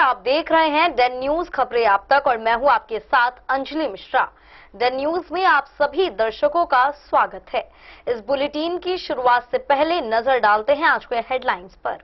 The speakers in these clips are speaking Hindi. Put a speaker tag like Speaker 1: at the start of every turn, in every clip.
Speaker 1: आप देख रहे हैं द न्यूज खबरें आप तक और मैं हूं आपके साथ अंजलि मिश्रा। द न्यूज में आप सभी दर्शकों का स्वागत है। इस बुलेटिन की शुरुआत से पहले नजर डालते हैं आज के हेडलाइंस पर।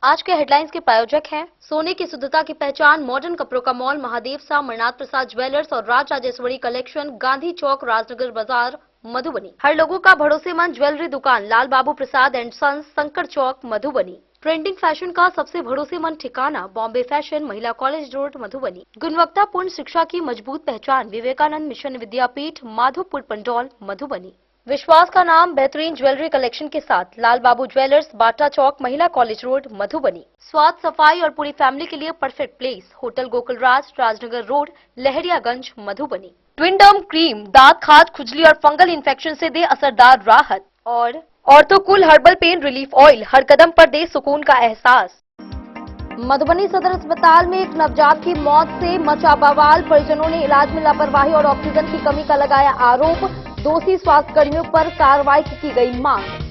Speaker 1: आज के हेडलाइंस के प्रायोजक हैं सोने की शुद्धता की पहचान मॉडर्न कपड़ों का मॉल महादेव सा मरनाथ प्रसाद ज्वेलर्स और राज राजेश्वरी कलेक्शन, गांधी चौक, राजनगर बाजार, मधुबनी। हर लोगों का भरोसेमंद ज्वेलरी दुकान लाल बाबू प्रसाद एंड सन्स, संकर चौक, मधुबनी। ट्रेंडिंग फैशन का सबसे भरोसेमंद ठिकाना बॉम्बे फैशन, महिला कॉलेज रोड, मधुबनी। गुणवत्तापूर्ण शिक्षा की मजबूत पहचान विवेकानंद मिशन विद्यापीठ, माधोपुर पंडौल, मधुबनी। विश्वास का नाम बेहतरीन ज्वेलरी कलेक्शन के साथ लाल बाबू ज्वेलर्स, बाटा चौक, महिला कॉलेज रोड, मधुबनी। स्वाद, सफाई और पूरी फैमिली के लिए परफेक्ट प्लेस होटल गोकुल राज, Rajnagar road, Lahariaganj, Madhubani. Twin डर्म cream दांत, खाज, खुजली और फंगल इन्फेक्शन से दे असरदार राहत और ऑर्थोकूल हर्बल पेन रिलीफ ऑयल हर कदम पर दे सुकून का एहसास। मधुबनी सदर अस्पताल में एक नवजात की मौत से मचा बवाल। परिजनों ने इलाज में लापरवाही और ऑक्सीजन की कमी का लगाया आरोप। दोषी स्वास्थ्यकर्मियों पर कार्रवाई की गई मांग।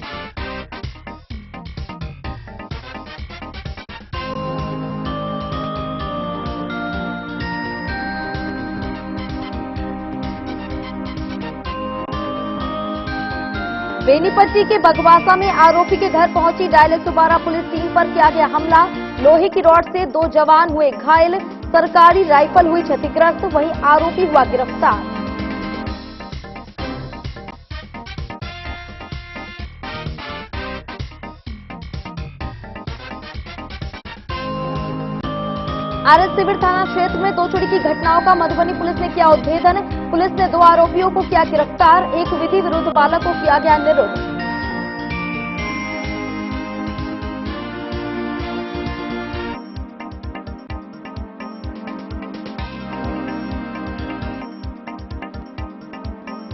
Speaker 1: बेनीपट्टी के बगवासा में आरोपी के घर पहुंची डायल 112 पुलिस टीम पर किया गया हमला। लोहे की रॉड से 2 जवान हुए घायल, सरकारी राइफल हुई क्षतिग्रस्त, वहीं आरोपी हुआ गिरफ्तार। आरएस शिविर थाना क्षेत्र में 2 चोरी की घटनाओं का मधुबनी पुलिस ने किया उद्भेदन। पुलिस ने 2 आरोपियों को किया गिरफ्तार। एक विधि विरुद्ध बालक को किया गया निरुद्ध।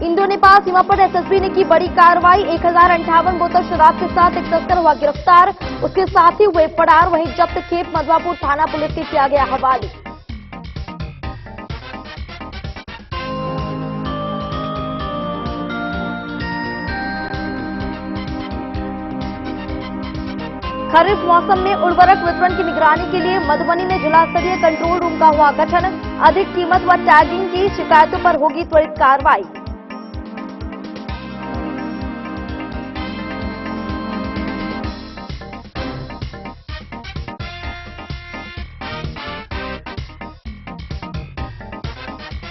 Speaker 1: इंडो नेपाल सीमा पर एसएसबी ने की बड़ी कार्रवाई। 1058 बोतल शराब के साथ एक तस्कर हुआ गिरफ्तार, उसके साथी हुए फरार। वहीं जब्त खेप मधवापुर थाना पुलिस के किया गया हवाले। खरीफ मौसम में उर्वरक वितरण की निगरानी के लिए मधुबनी में जिला स्तरीय कंट्रोल रूम का हुआ गठन। अधिक कीमत व टैगिंग की शिकायतों पर होगी त्वरित कार्रवाई।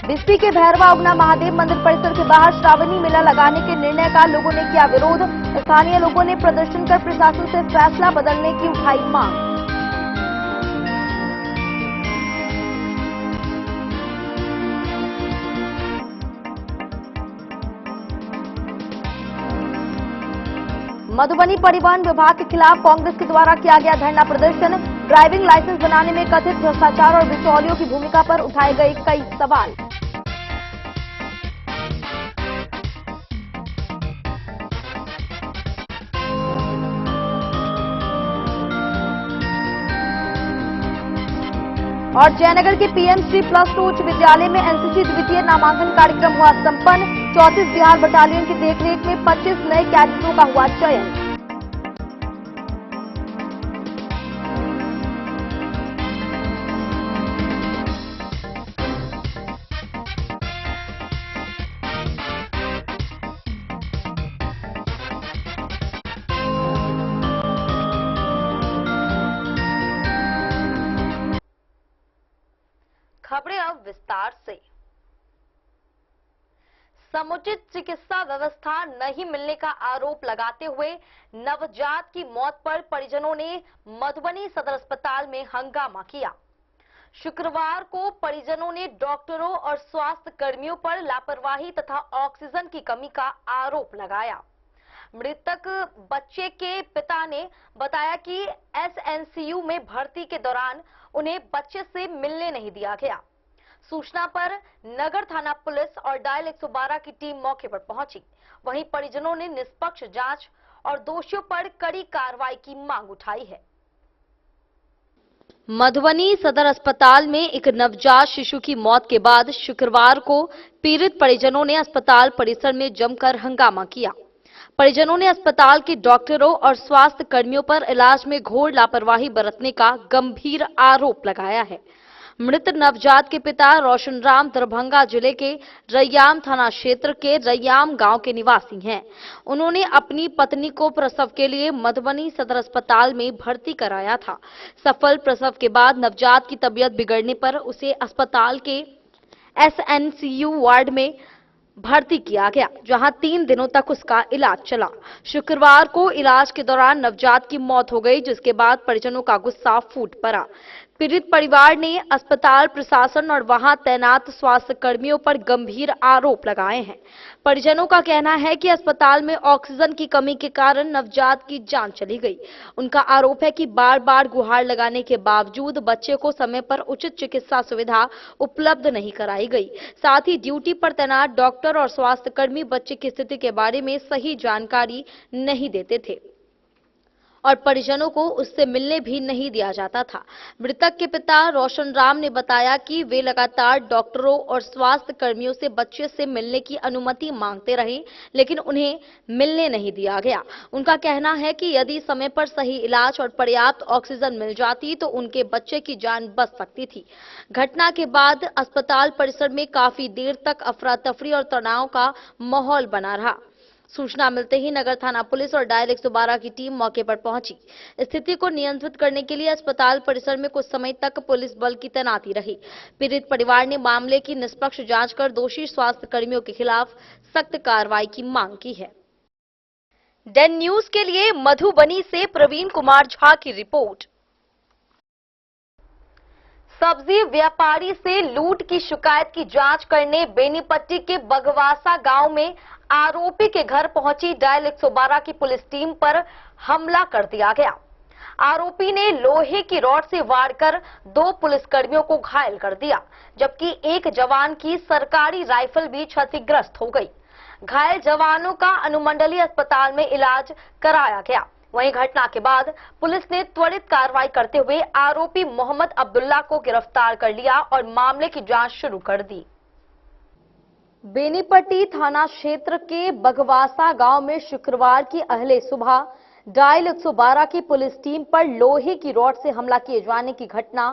Speaker 1: बिस्फी के भैरवा उगना महादेव मंदिर परिसर के बाहर श्रावणी मेला लगाने के निर्णय का लोगों ने किया विरोध। स्थानीय लोगों ने प्रदर्शन कर प्रशासन से फैसला बदलने की उठाई मांग। मधुबनी परिवहन विभाग के खिलाफ कांग्रेस के द्वारा किया गया धरना प्रदर्शन। ड्राइविंग लाइसेंस बनाने में कथित भ्रष्टाचार और बिचौलियों की भूमिका पर उठाए गए कई सवाल। और जयनगर के पीएमश्री +2 उच्च विद्यालय में एनसीसी द्वितीय नामांकन कार्यक्रम हुआ संपन्न। 34 बिहार बटालियन की देखरेख में 25 नए कैडेटों का हुआ चयन। खबरें अब विस्तार से। समुचित चिकित्सा व्यवस्था नहीं मिलने का आरोप लगाते हुए नवजात की मौत पर परिजनों ने मधुबनी सदर अस्पताल में हंगामा किया। शुक्रवार को परिजनों ने डॉक्टरों और स्वास्थ्य कर्मियों पर लापरवाही तथा ऑक्सीजन की कमी का आरोप लगाया। मृतक बच्चे के पिता ने बताया कि एसएनसीयू में भर्ती के दौरान उन्हें बच्चे से मिलने नहीं दिया गया। सूचना पर नगर थाना पुलिस और डायल 112 की टीम मौके पर पहुंची। वहीं परिजनों ने निष्पक्ष जांच और दोषियों पर कड़ी कार्रवाई की मांग उठाई है। मधुबनी सदर अस्पताल में एक नवजात शिशु की मौत के बाद शुक्रवार को पीड़ित परिजनों ने अस्पताल परिसर में जमकर हंगामा किया। परिजनों ने अस्पताल के डॉक्टरों और स्वास्थ्य कर्मियों पर इलाज में घोर लापरवाही बरतने का गंभीर आरोप लगाया है। मृत नवजात के पिता रोशन राम दरभंगा जिले के रैयाम थाना क्षेत्र के रैयाम गांव के निवासी हैं। उन्होंने अपनी पत्नी को प्रसव के लिए मधुबनी सदर अस्पताल में भर्ती कराया था। सफल प्रसव के बाद नवजात की तबीयत बिगड़ने पर उसे अस्पताल के SNCU वार्ड में भर्ती किया गया, जहां 3 दिनों तक उसका इलाज चला। शुक्रवार को इलाज के दौरान नवजात की मौत हो गई, जिसके बाद परिजनों का गुस्सा फूट पड़ा। पीड़ित परिवार ने अस्पताल प्रशासन और वहां तैनात स्वास्थ्य कर्मियों पर गंभीर आरोप लगाए हैं। परिजनों का कहना है कि अस्पताल में ऑक्सीजन की कमी के कारण नवजात की जान चली गई। उनका आरोप है कि बार-बार गुहार लगाने के बावजूद बच्चे को समय पर उचित चिकित्सा सुविधा उपलब्ध नहीं कराई गई। साथ ही ड्यूटी पर तैनात डॉक्टर और स्वास्थ्य कर्मी बच्चे की स्थिति के बारे में सही जानकारी नहीं देते थे और परिजनों को उससे मिलने भी नहीं दिया जाता था। मृतक के पिता रोशन राम ने बताया कि वे लगातार डॉक्टरों और स्वास्थ्य कर्मियों से बच्चे से मिलने की अनुमति मांगते रहे, लेकिन उन्हें मिलने नहीं दिया गया। उनका कहना है कि यदि समय पर सही इलाज और पर्याप्त ऑक्सीजन मिल जाती तो उनके बच्चे की जान बच सकती थी। घटना के बाद अस्पताल परिसर में काफी देर तक अफरा तफरी और तनाव का माहौल बना रहा। सूचना मिलते ही नगर थाना पुलिस और डायल 112 की टीम मौके पर पहुंची। स्थिति को नियंत्रित करने के लिए अस्पताल परिसर में कुछ समय तक पुलिस बल की तैनाती रही। पीड़ित परिवार ने मामले की निष्पक्ष जांच कर दोषी स्वास्थ्य कर्मियों के खिलाफ सख्त कार्रवाई की मांग की है। डेन न्यूज के लिए मधुबनी से प्रवीण कुमार झा की रिपोर्ट। सब्जी व्यापारी से लूट की शिकायत की जांच करने बेनीपट्टी के बगवासा गांव में आरोपी के घर पहुंची डायल 112 की पुलिस टीम पर हमला कर दिया गया। आरोपी ने लोहे की रॉड से वार कर 2 पुलिसकर्मियों को घायल कर दिया, जबकि एक जवान की सरकारी राइफल भी क्षतिग्रस्त हो गई। घायल जवानों का अनुमंडलीय अस्पताल में इलाज कराया गया। वहीं घटना के बाद पुलिस ने त्वरित कार्रवाई करते हुए आरोपी मोहम्मद अब्दुल्ला को गिरफ्तार कर लिया और मामले की जांच शुरू कर दी। बेनीपट्टी थाना क्षेत्र के बगवासा गांव में शुक्रवार की अहले सुबह डायल 112 की पुलिस टीम पर लोहे की रॉड से हमला किए जाने की घटना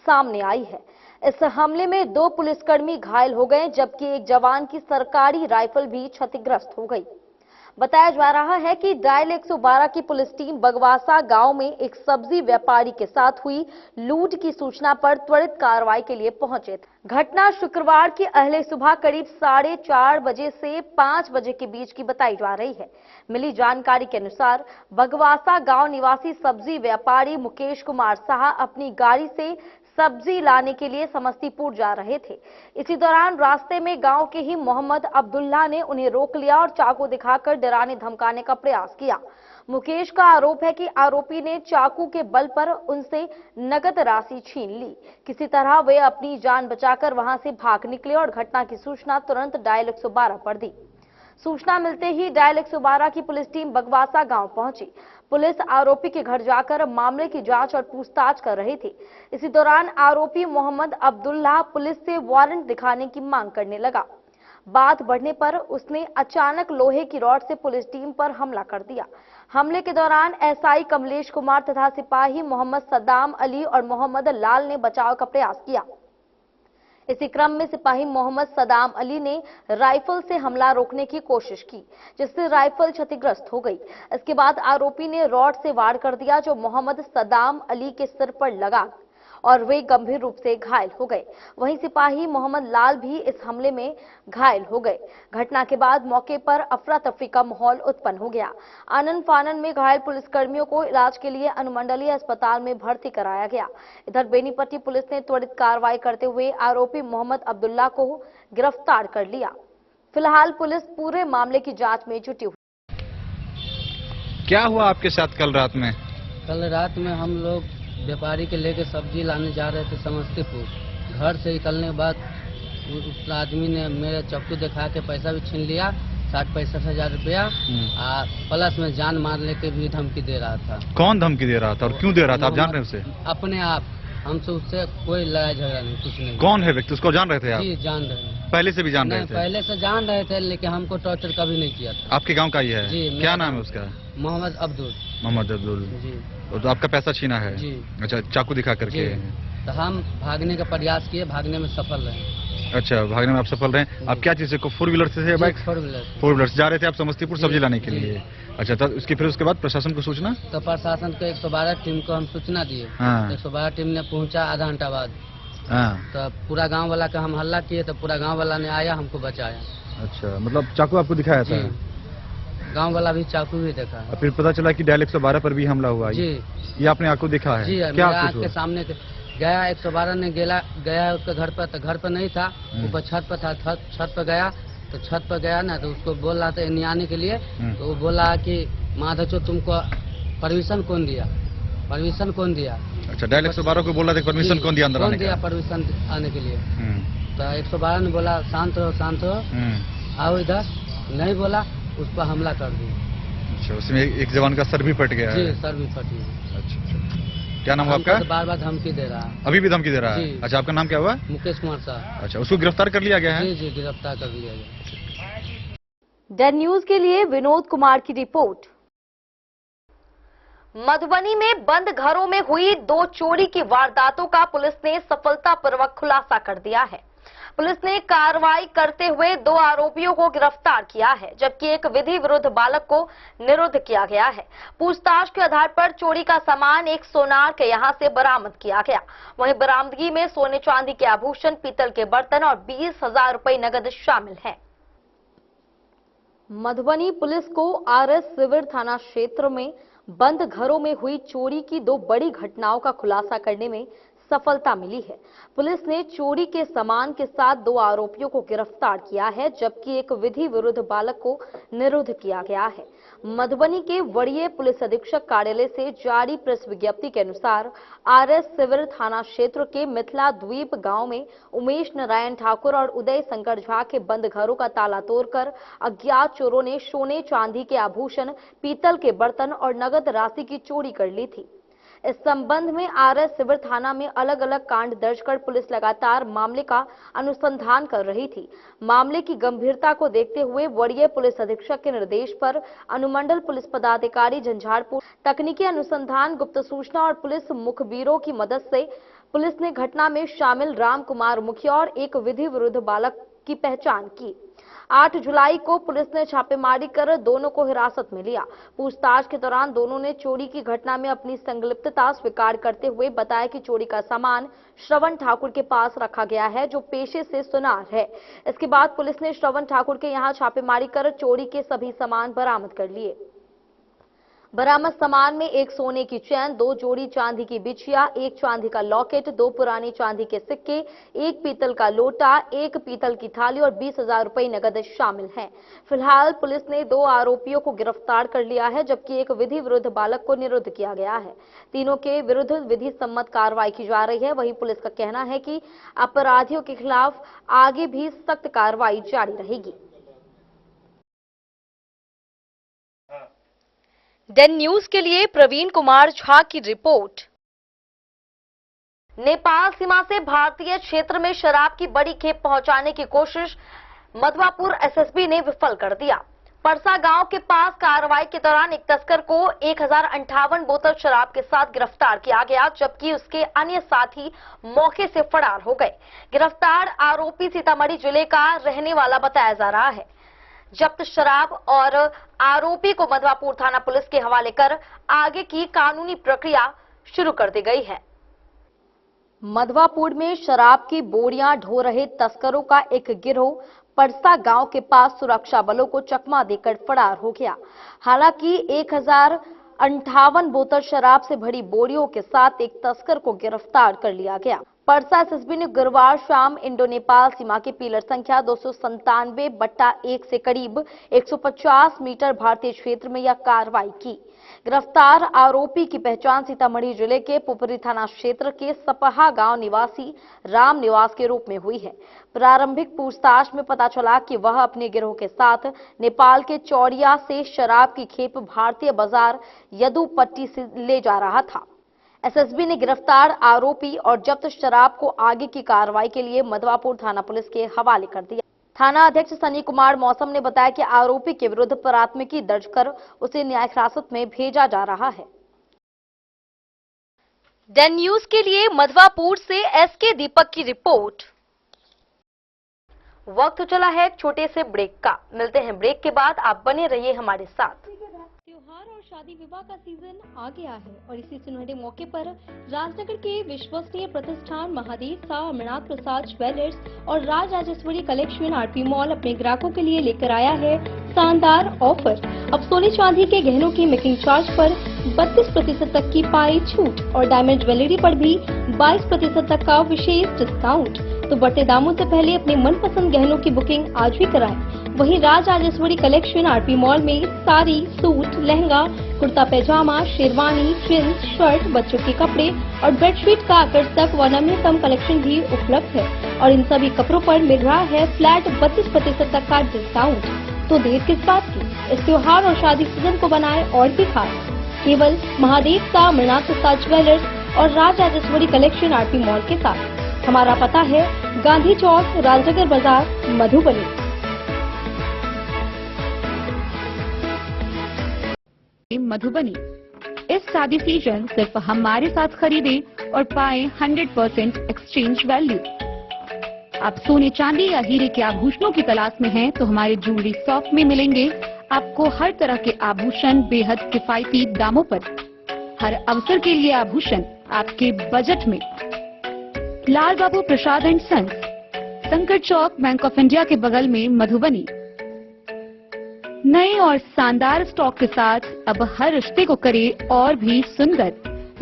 Speaker 1: सामने आई है। इस हमले में 2 पुलिसकर्मी घायल हो गए, जबकि एक जवान की सरकारी राइफल भी क्षतिग्रस्त हो गई। बताया जा रहा है कि डायल 112 की पुलिस टीम बगवासा गांव में एक सब्जी व्यापारी के साथ हुई लूट की सूचना पर त्वरित कार्रवाई के लिए पहुंचे थे। घटना शुक्रवार की अहले सुबह करीब 4:30 बजे से 5 बजे के बीच की बताई जा रही है। मिली जानकारी के अनुसार बगवासा गांव निवासी सब्जी व्यापारी मुकेश कुमार साहा अपनी गाड़ी से सब्जी लाने के लिए समस्तीपुर जा रहे थे। इसी दौरान रास्ते में गांव के ही मोहम्मद अब्दुल्ला ने उन्हें रोक लिया और चाकू दिखाकर डराने धमकाने का प्रयास किया। मुकेश का आरोप है कि आरोपी ने चाकू के बल पर उनसे नगद राशि छीन ली। किसी तरह वे अपनी जान बचाकर वहां से भाग निकले और घटना की सूचना तुरंत डायल 112 पर दी। सूचना मिलते ही डायल 112 की पुलिस टीम बगवासा गांव पहुंची। पुलिस आरोपी के घर जाकर मामले की जांच और पूछताछ कर रही थी। इसी दौरान आरोपी मोहम्मद अब्दुल्ला पुलिस से वारंट दिखाने की मांग करने लगा। बात बढ़ने पर उसने अचानक लोहे की रॉड से पुलिस टीम पर हमला कर दिया। हमले के दौरान एसआई कमलेश कुमार तथा सिपाही मोहम्मद सद्दाम अली और मोहम्मद लाल ने बचाव का प्रयास किया। इसी क्रम में सिपाही मोहम्मद सदाम अली ने राइफल से हमला रोकने की कोशिश की, जिससे राइफल क्षतिग्रस्त हो गई। इसके बाद आरोपी ने रॉड से वार कर दिया, जो मोहम्मद सदाम अली के सिर पर लगा और वे गंभीर रूप से घायल हो गए। वहीं सिपाही मोहम्मद लाल भी इस हमले में घायल हो गए। घटना के बाद मौके पर अफरा तफरी का माहौल उत्पन्न हो गया। आनन फानन में घायल पुलिसकर्मियों को इलाज के लिए अनुमंडलीय अस्पताल में भर्ती कराया गया। इधर बेनीपट्टी पुलिस ने त्वरित कार्रवाई करते हुए आरोपी मोहम्मद अब्दुल्ला को गिरफ्तार कर लिया। फिलहाल पुलिस पूरे मामले की जांच में जुटी हुई।
Speaker 2: क्या हुआ आपके साथ कल रात में?
Speaker 3: कल रात में हम लोग व्यापारी के लेके सब्जी लाने जा रहे थे समस्तीपुर। घर से निकलने के बाद उस आदमी ने मेरे चाकू दिखा के पैसा भी छीन लिया, 60-65 हजार रुपया, प्लस में जान मारने के भी धमकी दे रहा था।
Speaker 2: कौन धमकी दे रहा था और क्यों दे रहा था, आप जान रहे हैं उसे?
Speaker 3: अपने आप हमसे उससे कोई लड़ाई झगड़ा नहीं, कुछ नहीं।
Speaker 2: कौन है व्यक्ति, उसको जान रहे थे आप?
Speaker 3: जी जान रहे हैं।
Speaker 2: पहले से भी जान रहे
Speaker 3: नहीं,
Speaker 2: थे?
Speaker 3: पहले से जान रहे थे, लेकिन हमको टॉर्चर कभी नहीं किया था।
Speaker 2: आपके गांव का ही है?
Speaker 3: जी,
Speaker 2: क्या
Speaker 3: मेरा
Speaker 2: नाम है
Speaker 3: गाँव।
Speaker 2: उसका?
Speaker 3: मोहम्मद अब्दुल।
Speaker 2: मोहम्मद अब्दुल।
Speaker 3: जी
Speaker 2: तो आपका पैसा छीना है?
Speaker 3: जी
Speaker 2: अच्छा, चाकू दिखा करके?
Speaker 3: जी। तो हम भागने का प्रयास किए, भागने में सफल रहे।
Speaker 2: अच्छा, भागने में आप सफल रहे। आप क्या चीज से, 4 व्हीलर से या बाइक?
Speaker 3: 4 व्हीलर।
Speaker 2: 4 व्हीलर से जा रहे थे आप समस्तीपुर
Speaker 3: जी,
Speaker 2: सब्जी लाने के
Speaker 3: जी।
Speaker 2: लिए? अच्छा, तो फिर उसके बाद प्रशासन को सूचना?
Speaker 3: तो प्रशासन के 112 टीम को हम सूचना दिए।
Speaker 2: हाँ।
Speaker 3: 112 टीम ने पहुंचा आधा घंटा बाद।
Speaker 2: हाँ।
Speaker 3: तो पूरा गांव वाला का हम हल्ला किए, तो पूरा गांव वाला ने आया, हमको बचाया।
Speaker 2: अच्छा, मतलब चाकू आपको दिखाया था?
Speaker 3: गांव वाला भी चाकू भी देखा है।
Speaker 2: और फिर पता चला कि डायल 112 पर भी हमला हुआ?
Speaker 3: जी
Speaker 2: ये आपने आंखों देखा है?
Speaker 3: जी,
Speaker 2: क्या
Speaker 3: मेरे
Speaker 2: कुछ
Speaker 3: आँख
Speaker 2: हुआ?
Speaker 3: के सामने गया 112 ने गया उसके घर पर, तो घर पर नहीं था, ऊपर छत पर था। छत पर गया, तो छत पर गया ना, तो उसको बोल रहा था नहीं आने के लिए। तो वो बोला कि माधव तुमको परमिशन कौन दिया, परमिशन कौन दिया?
Speaker 2: अच्छा, डायल 112 को बोल रहा था परमिशन कौन दिया अंदर आने का?
Speaker 3: कौन दिया परमिशन आने के लिए? तो 112 ने बोला शांत रहो, शांत रहो, आओ इधर। नहीं बोला, उस पर हमला कर दिया।
Speaker 2: अच्छा, उसमें एक जवान का सर भी फट गया है?
Speaker 3: जी, सर भी फटी है।
Speaker 2: अच्छा, क्या नाम हुआ आपका?
Speaker 3: तो बार बार धमकी दे रहा है।
Speaker 2: अभी भी धमकी दे रहा है?
Speaker 3: जी।
Speaker 2: अच्छा, आपका नाम क्या हुआ?
Speaker 3: मुकेश कुमार साहब।
Speaker 2: अच्छा, उसको गिरफ्तार कर लिया गया है?
Speaker 3: जी जी, गिरफ्तार कर लिया गया।
Speaker 1: डेन न्यूज के लिए विनोद कुमार की रिपोर्ट। मधुबनी में बंद घरों में हुई 2 चोरी की वारदातों का पुलिस ने सफलतापूर्वक खुलासा कर दिया है। पुलिस ने कार्रवाई करते हुए 2 आरोपियों को गिरफ्तार किया है, जबकि एक विधि विरुद्ध बालक को निरुद्ध किया गया है। पूछताछ के आधार पर चोरी का सामान एक सोनार के यहां से बरामद किया गया। वहीं बरामदगी में सोने चांदी के आभूषण, पीतल के बर्तन और 20,000 रुपए नगद शामिल हैं। मधुबनी पुलिस को आरएस सिविर थाना क्षेत्र में बंद घरों में हुई चोरी की 2 बड़ी घटनाओं का खुलासा करने में सफलता मिली है। पुलिस ने चोरी के सामान के साथ 2 आरोपियों को गिरफ्तार किया है, जबकि एक विधि विरुद्ध बालक को निरुद्ध किया गया है। मधुबनी के वरीय पुलिस अधीक्षक कार्यालय से जारी प्रेस विज्ञप्ति के अनुसार आरएस सिविर थाना क्षेत्र के मिथिला द्वीप गांव में उमेश नारायण ठाकुर और उदय शंकर झा के बंद घरों का ताला तोड़कर अज्ञात चोरों ने सोने चांदी के आभूषण, पीतल के बर्तन और नगद राशि की चोरी कर ली थी। इस संबंध में आरएस सिविर थाना में अलग अलग कांड दर्ज कर पुलिस लगातार मामले का अनुसंधान कर रही थी। मामले की गंभीरता को देखते हुए वरीय पुलिस अधीक्षक के निर्देश पर अनुमंडल पुलिस पदाधिकारी झंझारपुर, तकनीकी अनुसंधान, गुप्त सूचना और पुलिस मुखबिरों की मदद से पुलिस ने घटना में शामिल राम कुमार मुखिया और एक विधि विरुद्ध बालक की पहचान की। 8 जुलाई को पुलिस ने छापेमारी कर दोनों को हिरासत में लिया। पूछताछ के दौरान दोनों ने चोरी की घटना में अपनी संलिप्तता स्वीकार करते हुए बताया कि चोरी का सामान श्रवण ठाकुर के पास रखा गया है, जो पेशे से सुनार है। इसके बाद पुलिस ने श्रवण ठाकुर के यहां छापेमारी कर चोरी के सभी सामान बरामद कर लिए। बरामद सामान में एक सोने की चैन, 2 जोड़ी चांदी की बिछिया, 1 चांदी का लॉकेट, 2 पुरानी चांदी के सिक्के, 1 पीतल का लोटा, 1 पीतल की थाली और 20,000 रुपए नगद शामिल हैं। फिलहाल पुलिस ने 2 आरोपियों को गिरफ्तार कर लिया है, जबकि एक विधि विरुद्ध बालक को निरुद्ध किया गया है। तीनों के विरुद्ध विधि सम्मत कार्रवाई की जा रही है। वहीं पुलिस का कहना है कि अपराधियों के खिलाफ आगे भी सख्त कार्रवाई जारी रहेगी। डेन न्यूज के लिए प्रवीण कुमार झा की रिपोर्ट। नेपाल सीमा से भारतीय क्षेत्र में शराब की बड़ी खेप पहुंचाने की कोशिश मधवापुर एसएसबी ने विफल कर दिया। परसा गांव के पास कार्रवाई के दौरान एक तस्कर को 1058 बोतल शराब के साथ गिरफ्तार किया गया, जबकि उसके अन्य साथी मौके से फरार हो गए। गिरफ्तार आरोपी सीतामढ़ी जिले का रहने वाला बताया जा रहा है। जब्त शराब और आरोपी को मधवापुर थाना पुलिस के हवाले कर आगे की कानूनी प्रक्रिया शुरू कर दी गई है। मधवापुर में शराब की बोरियां ढो रहे तस्करों का एक गिरोह परसा गांव के पास सुरक्षा बलों को चकमा देकर फरार हो गया। हालांकि 1058 बोतल शराब से भरी बोरियों के साथ एक तस्कर को गिरफ्तार कर लिया गया। परसा एसएसबी ने गुरुवार शाम इंडो नेपाल सीमा के पिलर संख्या 297/1 से करीब 150 मीटर भारतीय क्षेत्र में यह कार्रवाई की। गिरफ्तार आरोपी की पहचान सीतामढ़ी जिले के पुपरी थाना क्षेत्र के सपहा गांव निवासी राम निवास के रूप में हुई है। प्रारंभिक पूछताछ में पता चला कि वह अपने गिरोह के साथ नेपाल के चौड़िया से शराब की खेप भारतीय बाजार यदुपट्टी से ले जा रहा था। एसएसबी ने गिरफ्तार आरोपी और जब्त शराब को आगे की कार्रवाई के लिए मधवापुर थाना पुलिस के हवाले कर दिया। थाना अध्यक्ष सनी कुमार मौसम ने बताया कि आरोपी के विरुद्ध प्राथमिकी दर्ज कर उसे न्यायिक हिरासत में भेजा जा रहा है। डैन न्यूज के लिए मधवापुर से एसके दीपक की रिपोर्ट। वक्त चला है एक छोटे से ब्रेक का। मिलते हैं ब्रेक के बाद, आप बने रहिए हमारे साथ। त्योहार और शादी विवाह का सीजन आ गया है और इसी सुनहरे मौके पर राजनगर के विश्वसनीय प्रतिष्ठान महादेव शाह अमरनाथ प्रसाद ज्वेलर्स और Raj Rajeshwari collection RP mall अपने ग्राहकों के लिए लेकर आया है शानदार ऑफर। अब सोने चांदी के गहनों की मेकिंग चार्ज पर 32% तक की पाई छूट और डायमंड ज्वेलरी पर भी 22% तक का विशेष डिस्काउंट। तो बढ़ते दामों से पहले अपने मनपसंद गहनों की बुकिंग आज ही कराएं। वहीं Raj Rajeshwari collection RP mall में साड़ी, सूट, लहंगा, कुर्ता पैजामा, शेरवानी, जींस, शर्ट, बच्चों के कपड़े और बेडशीट का आकर्षक व नवीनतम कलेक्शन भी उपलब्ध है और इन सभी कपड़ों पर मिल रहा है फ्लैट 32% तक का डिस्काउंट। तो देर किस बात की, इस त्योहार और शादी सीजन को बनाए और भी खास। केवल महादेव शाह अमरनाथ प्रसाद ज्वेलर्स और Raj Rajeshwari collection RP mall के साथ। हमारा पता है गांधी चौक, राजनगर बाजार, मधुबनी।
Speaker 4: मधुबनी इस शादी सीजन सिर्फ हमारे साथ खरीदे और पाए 100% एक्सचेंज वैल्यू। आप सोने चांदी या हीरे के आभूषणों की तलाश में हैं तो हमारे ज्वेलरी शॉप में मिलेंगे आपको हर तरह के आभूषण बेहद किफायती दामों पर। हर अवसर के लिए आभूषण आपके बजट में। लाल बाबू प्रसाद एंड सन्स, संकट चौक, बैंक ऑफ इंडिया के बगल में, मधुबनी। नए और शानदार स्टॉक के साथ अब हर रिश्ते को करे और भी सुंदर।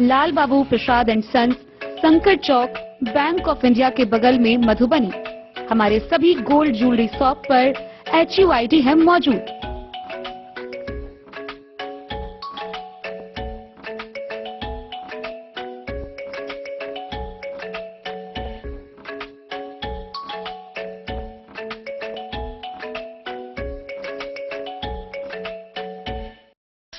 Speaker 4: लाल बाबू प्रसाद एंड सन्स, संकट चौक, बैंक ऑफ इंडिया के बगल में, मधुबनी। हमारे सभी गोल्ड ज्वेलरी शॉप पर HUID है मौजूद।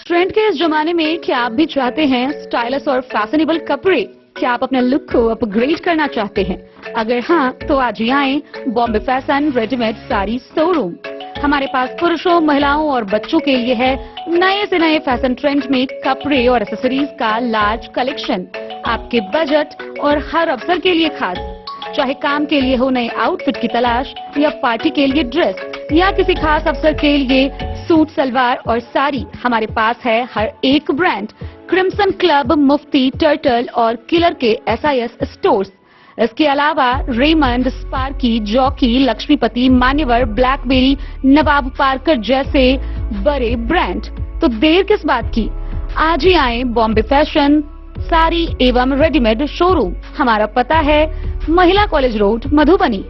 Speaker 4: ट्रेंड के इस जमाने में क्या आप भी चाहते हैं स्टाइलिश और फैशनेबल कपड़े? क्या आप अपने लुक को अपग्रेड करना चाहते हैं? अगर हाँ, तो आज ही आए Bombay fashion readymade sari showroom. हमारे पास पुरुषों, महिलाओं और बच्चों के लिए है नए से नए फैशन ट्रेंड में कपड़े और एक्सेसरीज का लार्ज कलेक्शन। आपके बजट और हर अवसर के लिए खास। चाहे काम के लिए हो नए आउटफिट की तलाश या पार्टी के लिए ड्रेस या किसी खास अवसर के लिए सूट, सलवार और साड़ी, हमारे पास है हर एक ब्रांड। क्रिम्सन क्लब, मुफ्ती, टर्टल और किलर के SIS स्टोर्स। इसके अलावा रेमंड, स्पार्की, जॉकी, लक्ष्मीपति, मान्यवर, ब्लैकबेरी, नवाब पार्कर जैसे बड़े ब्रांड। तो देर किस बात की, आज ही आए बॉम्बे फैशन साड़ी एवं रेडीमेड शोरूम। हमारा पता है महिला कॉलेज रोड, मधुबनी।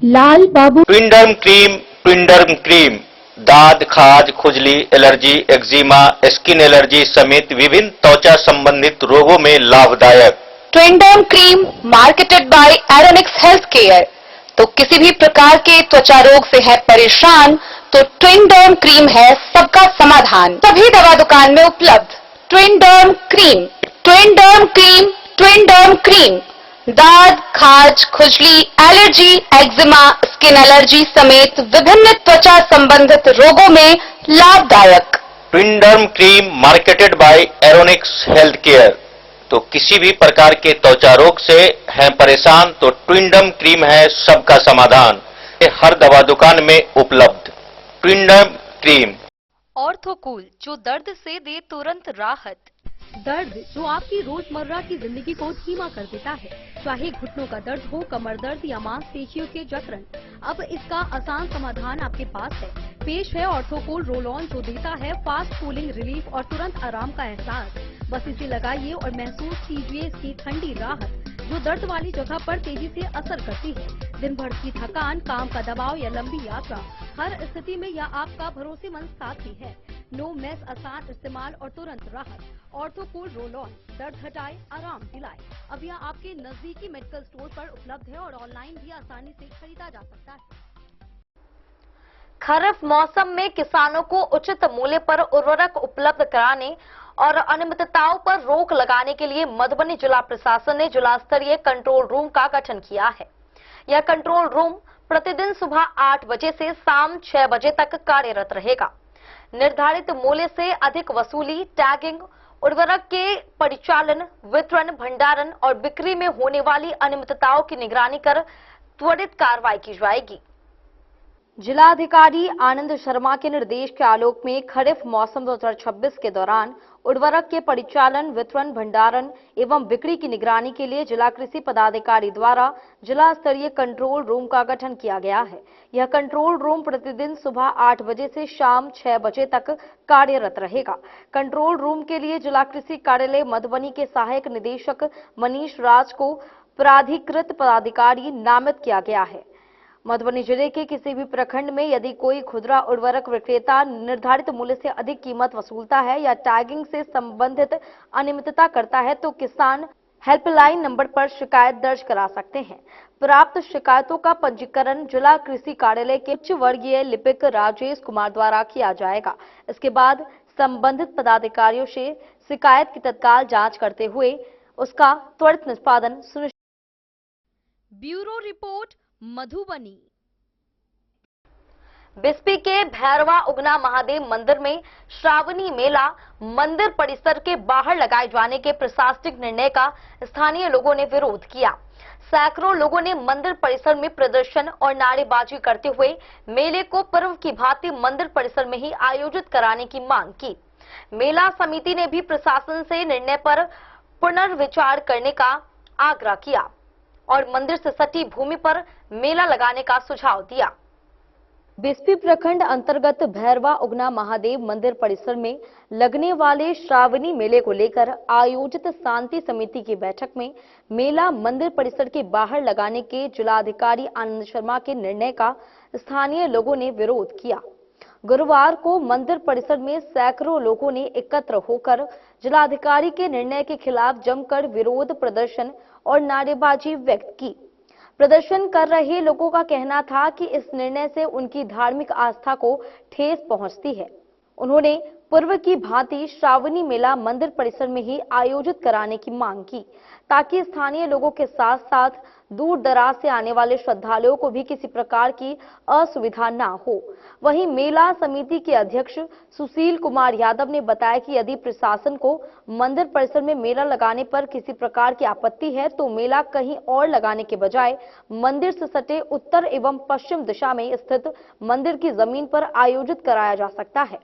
Speaker 5: लाल बाबू
Speaker 6: ट्विंडर्म क्रीम दाद, खाज, खुजली, एलर्जी, एक्जिमा, स्किन एलर्जी समेत विभिन्न त्वचा संबंधित रोगों में लाभदायक।
Speaker 5: Twinderm cream marketed by Aeronix health care. तो किसी भी प्रकार के त्वचा रोग से है परेशान तो ट्विंडर्म क्रीम है सबका समाधान। सभी दवा दुकान में उपलब्ध। ट्विंडर्म क्रीम, ट्विंडर्म क्रीम, ट्विंडर्म क्रीम। दाद, खाज, खुजली, एलर्जी, एक्जिमा, स्किन एलर्जी समेत विभिन्न त्वचा संबंधित रोगों में लाभदायक।
Speaker 6: Twinderm cream marketed by Aeronix health care. तो किसी भी प्रकार के त्वचा रोग से हैं परेशान तो ट्विनडर्म क्रीम है सबका समाधान। ये हर दवा दुकान में उपलब्ध। ट्विनडर्म क्रीम।
Speaker 1: ऑर्थोकूल, जो दर्द से दे तुरंत राहत।
Speaker 7: दर्द जो आपकी रोजमर्रा की जिंदगी को धीमा कर देता है, चाहे घुटनों का दर्द हो, कमर दर्द या मांसपेशियों के जकड़न, अब इसका आसान समाधान आपके पास है। पेश है ऑर्थोकूल रोल ऑन, जो देता है फास्ट कूलिंग रिलीफ और तुरंत आराम का एहसास। बस इसे लगाइए और महसूस कीजिए इसकी ठंडी राहत, जो दर्द वाली जगह पर तेजी से असर करती है। दिन भर की थकान, काम का दबाव या लंबी यात्रा, हर स्थिति में यह आपका भरोसेमंद साथी है। नो मेस, आसान इस्तेमाल और तुरंत राहत। ऑर्थोकूल रोल ऑन, दर्द हटाए, आराम दिलाए। अब यह आपके नजदीकी मेडिकल स्टोर पर उपलब्ध है और ऑनलाइन भी आसानी से खरीदा जा सकता है।
Speaker 1: खरीफ मौसम में किसानों को उचित मूल्य पर उर्वरक उपलब्ध कराने और अनियमितताओं पर रोक लगाने के लिए मधुबनी जिला प्रशासन ने जिला स्तरीय कंट्रोल रूम का गठन किया है। यह कंट्रोल रूम प्रतिदिन सुबह 8 बजे से शाम 6 बजे तक कार्यरत रहेगा। निर्धारित मूल्य से अधिक वसूली, टैगिंग, उर्वरक के परिचालन, वितरण, भंडारण और बिक्री में होने वाली अनियमितताओं की निगरानी कर त्वरित कार्रवाई की जाएगी। जिलाधिकारी आनंद शर्मा के निर्देश के आलोक में खरीफ मौसम 2026 के दौरान उर्वरक के परिचालन, वितरण, भंडारण एवं बिक्री की निगरानी के लिए जिला कृषि पदाधिकारी द्वारा जिला स्तरीय कंट्रोल रूम का गठन किया गया है। यह कंट्रोल रूम प्रतिदिन सुबह 8 बजे से शाम 6 बजे तक कार्यरत रहेगा। कंट्रोल रूम के लिए जिला कृषि कार्यालय मधुबनी के सहायक निदेशक मनीष राज को प्राधिकृत पदाधिकारी नामित किया गया है। मधुबनी जिले के किसी भी प्रखंड में यदि कोई खुदरा उर्वरक विक्रेता निर्धारित मूल्य से अधिक कीमत वसूलता है या टैगिंग से संबंधित अनियमितता करता है तो किसान हेल्पलाइन नंबर पर शिकायत दर्ज करा सकते हैं। प्राप्त शिकायतों का पंजीकरण जिला कृषि कार्यालय के उच्च वर्गीय लिपिक राजेश कुमार द्वारा किया जाएगा। इसके बाद संबंधित पदाधिकारियों से शिकायत की तत्काल जांच करते हुए उसका त्वरित निष्पादन सुनिश्चित।
Speaker 7: Bureau report, Madhubani.
Speaker 1: बिस्पी के भैरवा उगना महादेव मंदिर में श्रावणी मेला मंदिर परिसर के बाहर लगाए जाने के प्रशासनिक निर्णय का स्थानीय लोगों ने विरोध किया। सैकड़ों लोगों ने मंदिर परिसर में प्रदर्शन और नारेबाजी करते हुए मेले को पर्व की भांति मंदिर परिसर में ही आयोजित कराने की मांग की। मेला समिति ने भी प्रशासन से निर्णय पर पुनर्विचार करने का आग्रह किया और मंदिर से सटी भूमि पर मेला लगाने का सुझाव दिया। बिस्पी प्रखंड अंतर्गत भैरवा उगना महादेव मंदिर परिसर में लगने वाले श्रावणी मेले को लेकर आयोजित शांति समिति की बैठक में मेला मंदिर परिसर के बाहर लगाने के जिलाधिकारी आनंद शर्मा के निर्णय का स्थानीय लोगों ने विरोध किया। गुरुवार को मंदिर परिसर में सैकड़ों लोगों ने एकत्र होकर जिलाधिकारी के निर्णय के खिलाफ जमकर विरोध प्रदर्शन और नारेबाजी व्यक्त की। प्रदर्शन कर रहे लोगों का कहना था कि इस निर्णय से उनकी धार्मिक आस्था को ठेस पहुंचती है। उन्होंने पूर्व की भांति श्रावणी मेला मंदिर परिसर में ही आयोजित कराने की मांग की ताकि स्थानीय लोगों के साथ साथ दूर दराज से आने वाले श्रद्धालुओं को भी किसी प्रकार की असुविधा न हो। वहीं मेला समिति के अध्यक्ष सुशील कुमार यादव ने बताया कि यदि प्रशासन को मंदिर परिसर में मेला लगाने पर किसी प्रकार की आपत्ति है तो मेला कहीं और लगाने के बजाय मंदिर से सटे उत्तर एवं पश्चिम दिशा में स्थित मंदिर की जमीन पर आयोजित कराया जा सकता है।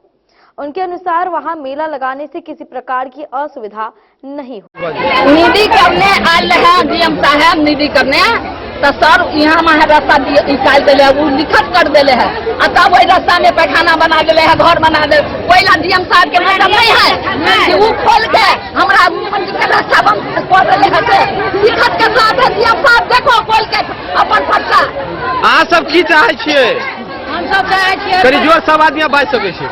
Speaker 1: उनके अनुसार वहां मेला लगाने से किसी प्रकार की असुविधा नहीं हो।
Speaker 8: निधि करने आल है डीएम साहब, निधि करने तो सर यहाँ वहाँ रास्ता निकाल दिले, वो लिखत कर दिले है। तब वही रास्ता में पैखाना बना दिले है, घर बना दे। पहला डीएम साहब के मतलब नहीं है कि वो खोल के हमारा रास्ता बंद कर दिले है। लिखत के साथ है डीएम साहब, देखो खोल के अपन फटका।
Speaker 9: अहाँ सब की चाहे छियै?
Speaker 8: हम सब चाहे छियै
Speaker 9: करी जो सब आदमी बाज सकै छै।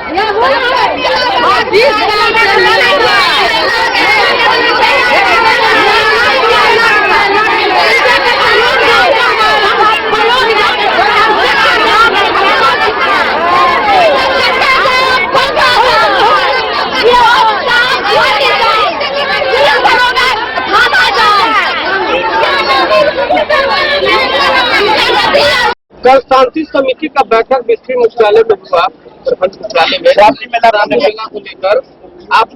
Speaker 9: कल शांति समिति का बैठक बिस्ट्री मुख्यालय में हुआ, प्रखंड मुख्यालय में रात्रि मेला को लेकर। आप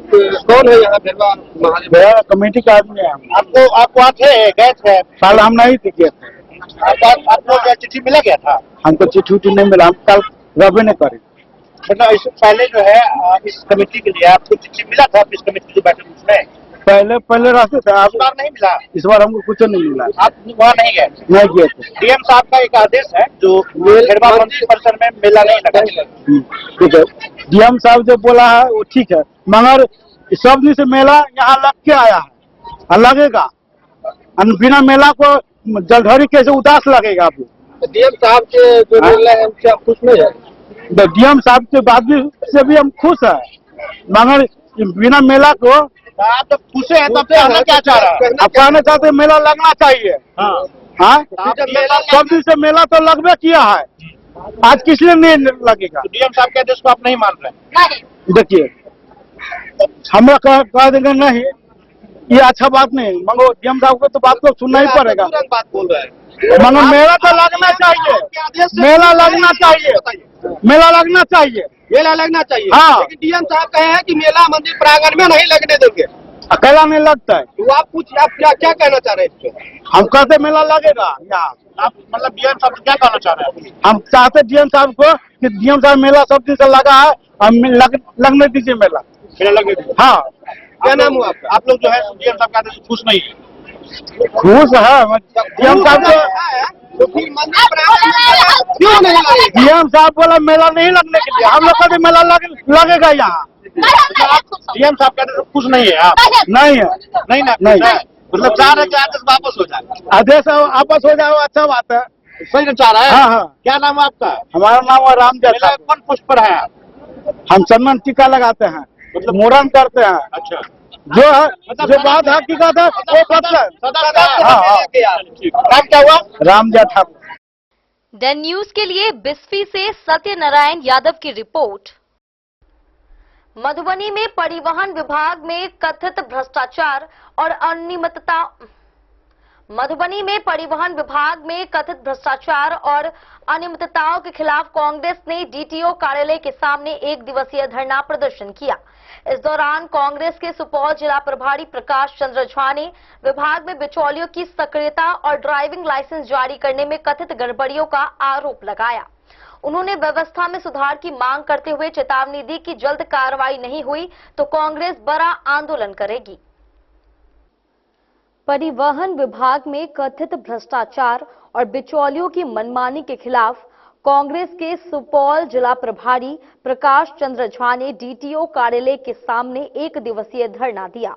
Speaker 9: कौन है यहाँ भेरवा महादेव
Speaker 10: कमेटी का आदमी है।
Speaker 6: आप वहाँ थे, गए थे?
Speaker 10: कल हम नहीं थे।
Speaker 6: आपको क्या चिट्ठी मिला गया था?
Speaker 10: हमको चिट्ठी नहीं मिला, हम कल रबे नहीं करे।
Speaker 6: मतलब इससे पहले जो है इस कमेटी के लिए आपको चिट्ठी मिला था इस कमेटी की बैठक में?
Speaker 10: पहले रहते थे,
Speaker 6: इस बार नहीं मिला?
Speaker 10: इस बार हमको कुछ नहीं मिला।
Speaker 6: आप वहाँ नहीं गए?
Speaker 10: नहीं गए थे।
Speaker 6: डीएम साहब का एक आदेश है जो भेरवा मंदिर परिसर में मेला नहीं लगा।
Speaker 10: ठीक है, डीएम साहब जो बोला है वो ठीक है, मगर सब दिन से मेला यहाँ लग के आया है और लगेगा। बिना मेला को जलधरी कैसे उदास लगेगा आपको?
Speaker 9: डीएम साहब के जो निर्णय है उनसे आप खुश नहीं है?
Speaker 10: डीएम साहब के बात से भी हम खुश है, मगर बिना मेला को
Speaker 6: आप तो खुश है तो कहना क्या चाह रहा है?
Speaker 10: आप कहना चाहते हैं मेला लगना चाहिए। हाँ, सब दिन से मेला तो लगभग किया है, आज किस लिए नहीं लगेगा?
Speaker 6: डीएम साहब के आदेश को आप नहीं मान रहे?
Speaker 10: देखिए, हमरा कह देंगे नहीं, ये अच्छा बात नहीं, मगर डीएम साहब को तो बात को सुनना ही पड़ेगा।
Speaker 6: बात बोल रहे हैं
Speaker 10: मगर मेला तो लगना चाहिए, मेला लगना चाहिए, मेला लगना चाहिए,
Speaker 9: मेला लगना चाहिए।
Speaker 10: हाँ।
Speaker 9: लेकिन डीएम साहब कहे हैं कि मेला मंदिर प्रांगण में नहीं लगने देंगे।
Speaker 10: अकेला नहीं लगता है।
Speaker 9: तो आप क्या क्या कहना चाह रहे हैं इसमें?
Speaker 10: हम कहते मेला लगेगा यहाँ।
Speaker 6: आप मतलब डीएम साहब क्या कहना चाह रहे हैं?
Speaker 10: हम चाहते डीएम साहब को कि डीएम साहब मेला सब दिन से लगा है, हम लगने दीजिए मेला। हाँ।
Speaker 9: क्या नाम हुआ आपका?
Speaker 6: आप लोग जो है डीएम साहब के आदेश से खुश नहीं है?
Speaker 10: खुश है डीएम साहब को।
Speaker 9: तो फिर मंदिर प्रांगण में क्यों नहीं लगेगा?
Speaker 10: डीएम साहब बोला मेला नहीं लगने के लिए, हम लोग कहते मेला लगेगा यहाँ।
Speaker 6: डीएम साहब के आदेश से खुश नहीं है आप?
Speaker 10: नहीं है,
Speaker 6: नहीं ना?
Speaker 10: नहीं।
Speaker 6: मतलब चाह रहे हैं कि आदेश वापस हो जाए?
Speaker 10: आदेश वापस हो जाए अच्छा बात है।
Speaker 6: सही ना चाह रहा है?
Speaker 10: हाँ हाँ।
Speaker 6: क्या नाम है आपका?
Speaker 10: हमारा नाम है रामजय
Speaker 6: मेला
Speaker 10: ठाकुर।
Speaker 6: कौन पुष्प पर है आप?
Speaker 10: हम चंदन टीका लगाते हैं, मतलब मोरन करते हैं।
Speaker 6: अच्छा,
Speaker 10: जो है जो बात हकीकत है वो बदले।
Speaker 6: नाम क्या हुआ?
Speaker 10: रामजय ठाकुर।
Speaker 1: द न्यूज के लिए बिस्फी से सत्यनारायण यादव की रिपोर्ट। मधुबनी में परिवहन विभाग में कथित भ्रष्टाचार और अनियमितता मधुबनी में परिवहन विभाग में कथित भ्रष्टाचार और अनियमितताओं के खिलाफ कांग्रेस ने डीटीओ कार्यालय के सामने एक दिवसीय धरना प्रदर्शन किया। इस दौरान कांग्रेस के सुपौल जिला प्रभारी प्रकाश चंद्र झा ने विभाग में बिचौलियों की सक्रियता और ड्राइविंग लाइसेंस जारी करने में कथित गड़बड़ियों का आरोप लगाया। उन्होंने व्यवस्था में सुधार की मांग करते हुए चेतावनी दी कि जल्द कार्रवाई नहीं हुई तो कांग्रेस बड़ा आंदोलन करेगी। परिवहन विभाग में कथित भ्रष्टाचार और बिचौलियों की मनमानी के खिलाफ कांग्रेस के सुपौल जिला प्रभारी प्रकाश चंद्र झा ने डीटीओ कार्यालय के सामने एक दिवसीय धरना दिया।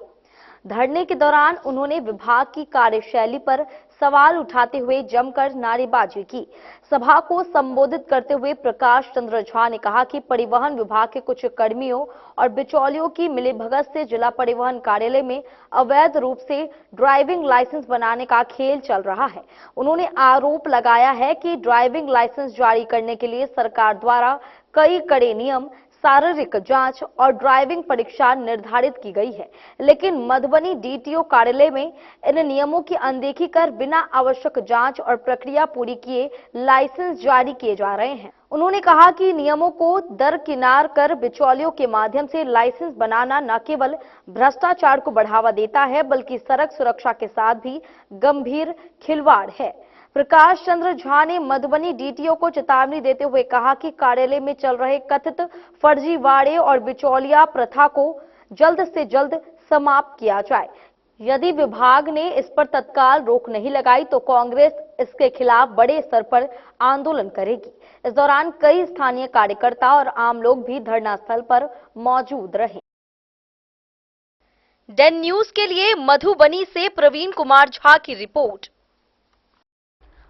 Speaker 1: धरने के दौरान उन्होंने विभाग की कार्यशैली पर सवाल उठाते हुए जमकर नारेबाजी की। सभा को संबोधित करते हुए प्रकाश चंद्र झा ने कहा कि परिवहन विभाग के कुछ कर्मियों और बिचौलियों की मिलीभगत से जिला परिवहन कार्यालय में अवैध रूप से ड्राइविंग लाइसेंस बनाने का खेल चल रहा है। उन्होंने आरोप लगाया है कि ड्राइविंग लाइसेंस जारी करने के लिए सरकार द्वारा कई कड़े नियम, शारीरिक जांच और ड्राइविंग परीक्षा निर्धारित की गई है, लेकिन मधुबनी डीटीओ कार्यालय में इन नियमों की अनदेखी कर बिना आवश्यक जांच और प्रक्रिया पूरी किए लाइसेंस जारी किए जा रहे हैं। उन्होंने कहा कि नियमों को दरकिनार कर बिचौलियों के माध्यम से लाइसेंस बनाना न केवल भ्रष्टाचार को बढ़ावा देता है बल्कि सड़क सुरक्षा के साथ भी गंभीर खिलवाड़ है। प्रकाश चंद्र झा ने मधुबनी डीटीओ को चेतावनी देते हुए कहा कि कार्यालय में चल रहे कथित फर्जीवाड़े और बिचौलिया प्रथा को जल्द से जल्द समाप्त किया जाए। यदि विभाग ने इस पर तत्काल रोक नहीं लगाई तो कांग्रेस इसके खिलाफ बड़े स्तर पर आंदोलन करेगी। इस दौरान कई स्थानीय कार्यकर्ता और आम लोग भी धरना स्थल पर मौजूद रहे। डेन न्यूज के लिए मधुबनी से प्रवीण कुमार झा की रिपोर्ट।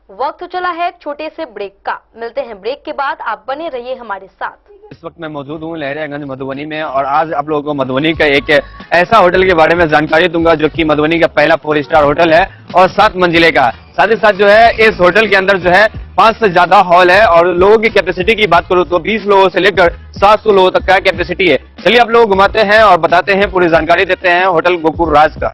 Speaker 1: वक्त चला है एक छोटे से ब्रेक का। मिलते हैं ब्रेक के बाद, आप बने रहिए हमारे साथ।
Speaker 9: इस वक्त मैं मौजूद हूँ लहरियागंज मधुबनी में और आज आप लोगों को मधुबनी का एक ऐसा होटल के बारे में जानकारी दूंगा जो कि मधुबनी का पहला 4 स्टार होटल है और 7 मंजिले का। साथ ही साथ जो है इस होटल के अंदर जो है 5 से ज्यादा हॉल है और लोगों की कैपेसिटी की बात करूँ तो 20 लोगों से लेकर 700 लोगों तक का कैपेसिटी है। चलिए आप लोग घुमाते हैं और बताते हैं, पूरी जानकारी देते हैं होटल गोकुल राज का।